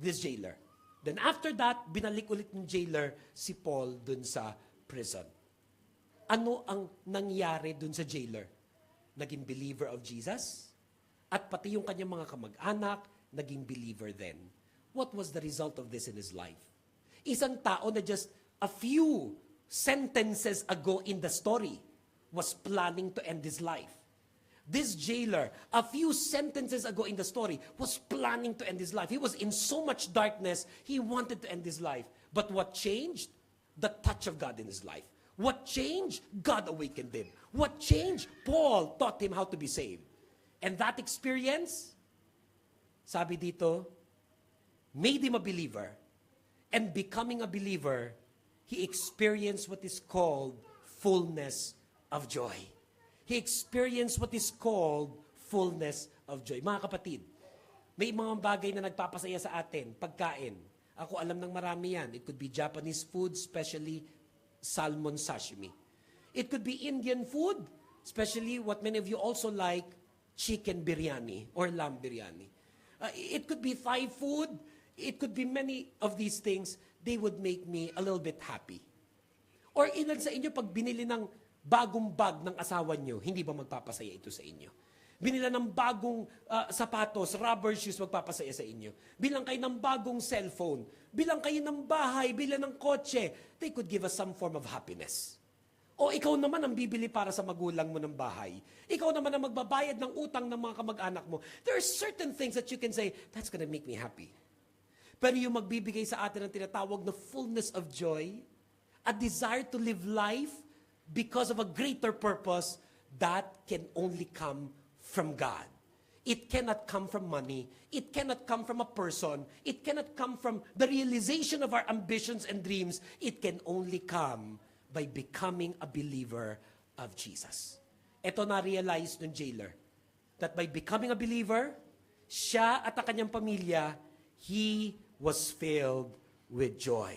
this jailer. Then after that, binalik ulit ng jailer si Paul dun sa prison. Ano ang nangyari dun sa jailer? Naging believer of Jesus? At pati yung kanyang mga kamag-anak, naging believer then. What was the result of this in his life? Isang tao na just a few sentences ago in the story was planning to end his life. This jailer, a few sentences ago in the story, was planning to end his life. He was in so much darkness, he wanted to end his life. But what changed? The touch of God in his life. What changed? God awakened him. What changed? Paul taught him how to be saved. And that experience, sabi dito, made him a believer. And becoming a believer, he experienced what is called fullness of joy. He experienced what is called fullness of joy. Mga kapatid, may mga bagay na nagpapasaya sa atin, pagkain. Ako alam ng marami yan. It could be Japanese food, especially salmon sashimi. It could be Indian food, especially what many of you also like, chicken biryani or lamb biryani. It could be Thai food. It could be many of these things. They would make me a little bit happy. Or ilan sa inyo pag binili ng bagong bag ng asawa nyo, hindi ba magpapasaya ito sa inyo? Binila ng bagong sapatos, rubber shoes, magpapasaya sa inyo. Bilang kayo ng bagong cellphone, bilang kayo ng bahay, bilang ng kotse, they could give us some form of happiness. O ikaw naman ang bibili para sa magulang mo ng bahay. Ikaw naman ang magbabayad ng utang ng mga kamag-anak mo. There are certain things that you can say, that's gonna make me happy. Pero yung magbibigay sa atin ng tinatawag na fullness of joy, a desire to live life because of a greater purpose that can only come from God. It cannot come from money. It cannot come from a person. It cannot come from the realization of our ambitions and dreams. It can only come by becoming a believer of Jesus. Ito na-realize ng jailer, that by becoming a believer, siya at ang kanyang pamilya, he was filled with joy.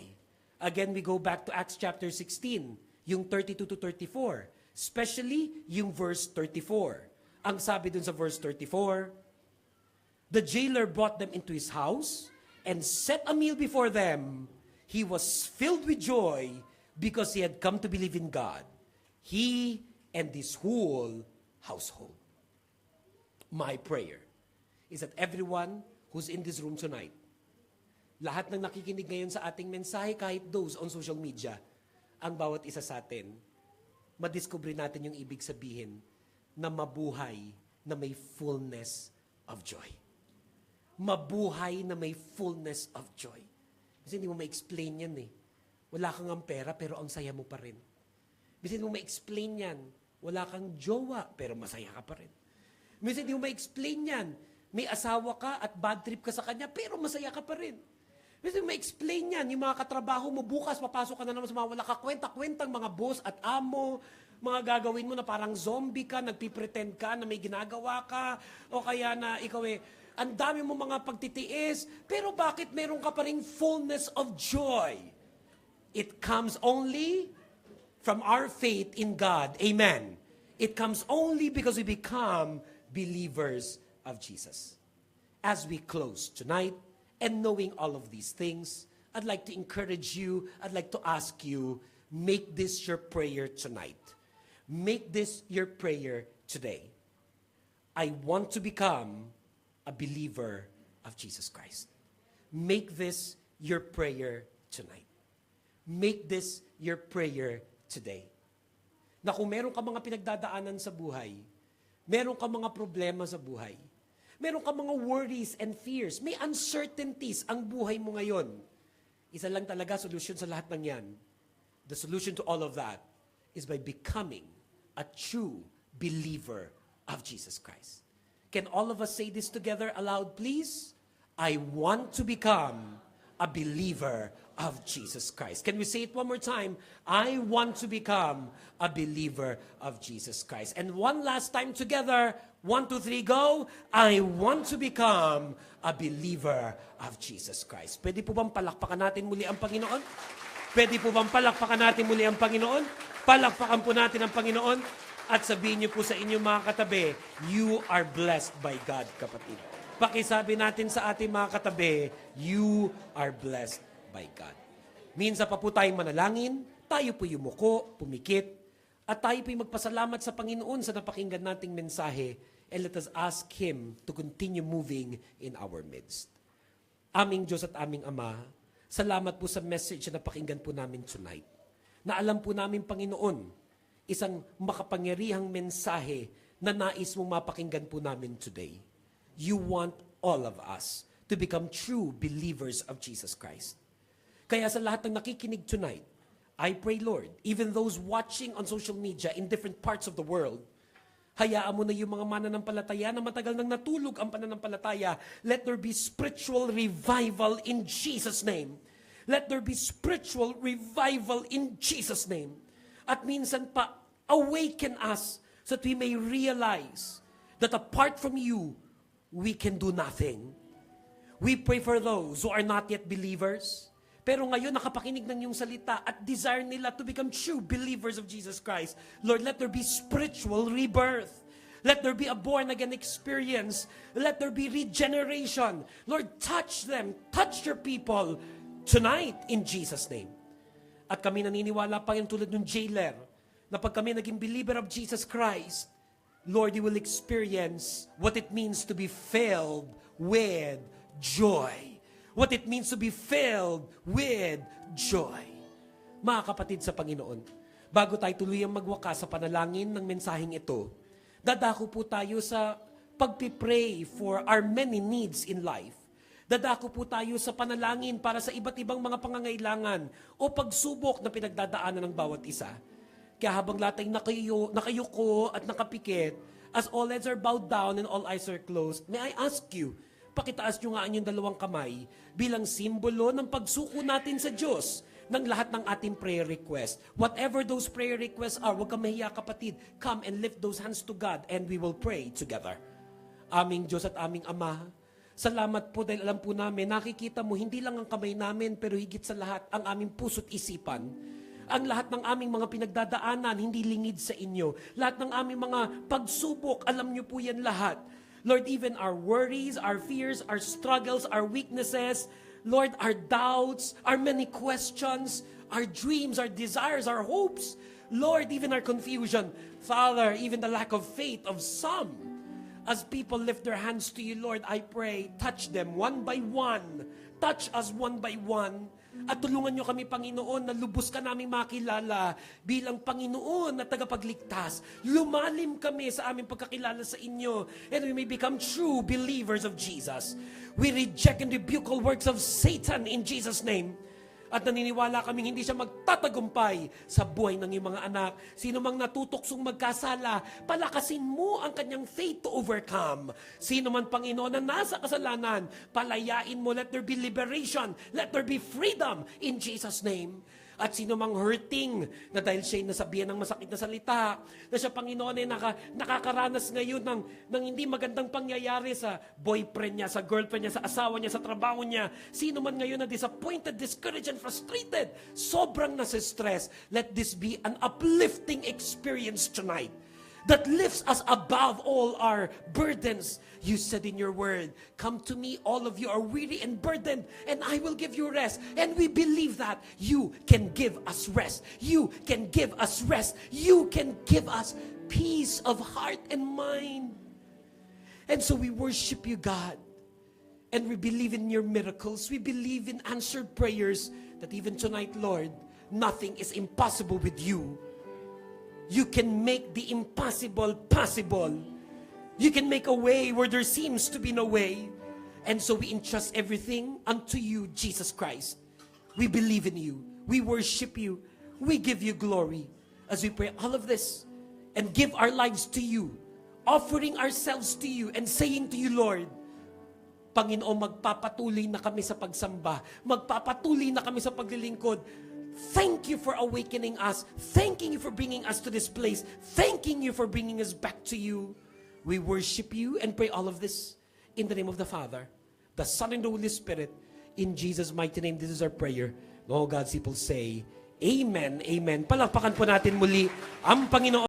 Again, we go back to Acts chapter 16, yung 32 to 34, especially yung verse 34. Ang sabi dun sa verse 34, the jailer brought them into his house and set a meal before them. He was filled with joy because he had come to believe in God, he and his whole household. My prayer is that everyone who's in this room tonight, lahat ng nakikinig ngayon sa ating mensahe, kahit those on social media, ang bawat isa sa atin, madiscover natin yung ibig sabihin na mabuhay na may fullness of joy. Mabuhay na may fullness of joy. Kasi hindi mo ma-explain yan eh. Wala kang ang pera pero ang saya mo pa rin. Kasi hindi mo ma-explain yan. Wala kang jowa pero masaya ka pa rin. Kasi hindi mo ma-explain yan. May asawa ka at bad trip ka sa kanya pero masaya ka pa rin. Kasi ma-explain yan, yung mga katrabaho mo, bukas papasok ka na naman sa mga wala ka kwenta-kwentang mga boss at amo, mga gagawin mo na parang zombie ka, nagpipretend ka na may ginagawa ka, o kaya na ikaw ang dami mo mga pagtitiis, pero bakit meron ka pa ring fullness of joy? It comes only from our faith in God. Amen. It comes only because we become believers of Jesus. As we close tonight, and knowing all of these things, I'd like to encourage you, I'd like to ask you, make this your prayer tonight. Make this your prayer today. I want to become a believer of Jesus Christ. Make this your prayer tonight. Make this your prayer today. Na kung meron ka mga pinagdadaanan sa buhay, meron ka mga problema sa buhay, meron ka mga worries and fears, may uncertainties ang buhay mo ngayon. Isa lang talaga solution sa lahat ng yan. The solution to all of that is by becoming a true believer of Jesus Christ. Can all of us say this together aloud, please? I want to become a believer of Jesus Christ. Can we say it one more time? I want to become a believer of Jesus Christ. And one last time together, 1, 2, 3, go. I want to become a believer of Jesus Christ. Pwede po bang palakpakan natin muli ang Panginoon? Pwede po bang palakpakan natin muli ang Panginoon? Palakpakan po natin ang Panginoon at sabihin niyo po sa inyong mga katabi, you are blessed by God, kapatid. Pakisabi natin sa ating mga katabi, you are blessed by God. Minsan pa po tayong manalangin, tayo po yumuko, pumikit, at tayo po magpasalamat sa Panginoon sa napakinggan nating mensahe, and let us ask Him to continue moving in our midst. Aming Diyos at aming Ama, salamat po sa message na napakinggan po namin tonight. Na alam po namin, Panginoon, isang makapangyarihang mensahe na nais mong mapakinggan po namin today. You want all of us to become true believers of Jesus Christ. Kaya sa lahat ng nakikinig tonight, I pray, Lord, even those watching on social media in different parts of the world, hayaan mo na yung mga mananampalataya na matagal nang natulog ang pananampalataya. Let there be spiritual revival in Jesus' name. Let there be spiritual revival in Jesus' name. At minsan pa, awaken us so that we may realize that apart from you, we can do nothing. We pray for those who are not yet believers, pero ngayon nakapakinig ng iyong salita at desire nila to become true believers of Jesus Christ. Lord, let there be spiritual rebirth. Let there be a born-again experience. Let there be regeneration. Lord, touch them. Touch your people tonight in Jesus' name. At kami naniniwala pa yung tulad ng jailer, na pag kami naging believer of Jesus Christ, Lord, you will experience what it means to be filled with joy. What it means to be filled with joy. Mga kapatid sa Panginoon, bago tayo tuluyang magwakas sa panalangin ng mensaheng ito, dadako po tayo sa pagpipray for our many needs in life. Dadako po tayo sa panalangin para sa iba't ibang mga pangangailangan o pagsubok na pinagdadaanan ng bawat isa. Kaya habang lahat ay nakayuko at nakapikit, as all heads are bowed down and all eyes are closed, may I ask you, pakitaas nyo nga ang inyong dalawang kamay bilang simbolo ng pagsuko natin sa Diyos ng lahat ng ating prayer request. Whatever those prayer requests are, huwag kang mahiya kapatid. Come and lift those hands to God and we will pray together. Aming Diyos at aming Ama, salamat po dahil alam po namin, nakikita mo hindi lang ang kamay namin pero higit sa lahat ang aming puso't isipan. Ang lahat ng aming mga pinagdadaanan, hindi lingid sa inyo. Lahat ng aming mga pagsubok, alam niyo po yan lahat. Lord, even our worries, our fears, our struggles, our weaknesses, Lord, our doubts, our many questions, our dreams, our desires, our hopes, Lord, even our confusion, Father, even the lack of faith of some, as people lift their hands to you, Lord, I pray, touch them one by one, touch us one by one, at tulungan nyo kami, Panginoon, na lubos ka naming makilala bilang Panginoon na tagapagligtas. Lumalim kami sa aming pagkakilala sa inyo and we may become true believers of Jesus. We reject and rebuke all works of Satan in Jesus' name. At naniniwala kami hindi siya magtatagumpay sa buhay ng iyong mga anak. Sino mang natutuksong magkasala, palakasin mo ang kanyang faith to overcome. Sino man, Panginoon, na nasa kasalanan, palayain mo, let there be liberation, let there be freedom in Jesus' name. At sino mang hurting na dahil siya'y nasabihan ng masakit na salita, na siya, Panginoon, ay nakakaranas ngayon ng hindi magandang pangyayari sa boyfriend niya, sa girlfriend niya, sa asawa niya, sa trabaho niya. Sino man ngayon na disappointed, discouraged, and frustrated, sobrang nasa-stress, let this be an uplifting experience tonight that lifts us above all our burdens. You said in your word, come to me, all of you are weary and burdened, and I will give you rest. And we believe that you can give us rest. You can give us rest. You can give us peace of heart and mind. And so we worship you, God. And we believe in your miracles. We believe in answered prayers, that even tonight, Lord, nothing is impossible with you. You can make the impossible possible. You can make a way where there seems to be no way. And so we entrust everything unto you, Jesus Christ. We believe in you. We worship you. We give you glory as we pray all of this and give our lives to you, offering ourselves to you and saying to you, Lord, Panginoon, magpapatuloy na kami sa pagsamba. Magpapatuloy na kami sa paglilingkod. Thank you for awakening us. Thanking you for bringing us to this place. Thanking you for bringing us back to you. We worship you and pray all of this in the name of the Father, the Son, and the Holy Spirit. In Jesus' mighty name, this is our prayer. All God's people say, Amen, Amen. Palakpakan po natin muli ang Panginoon.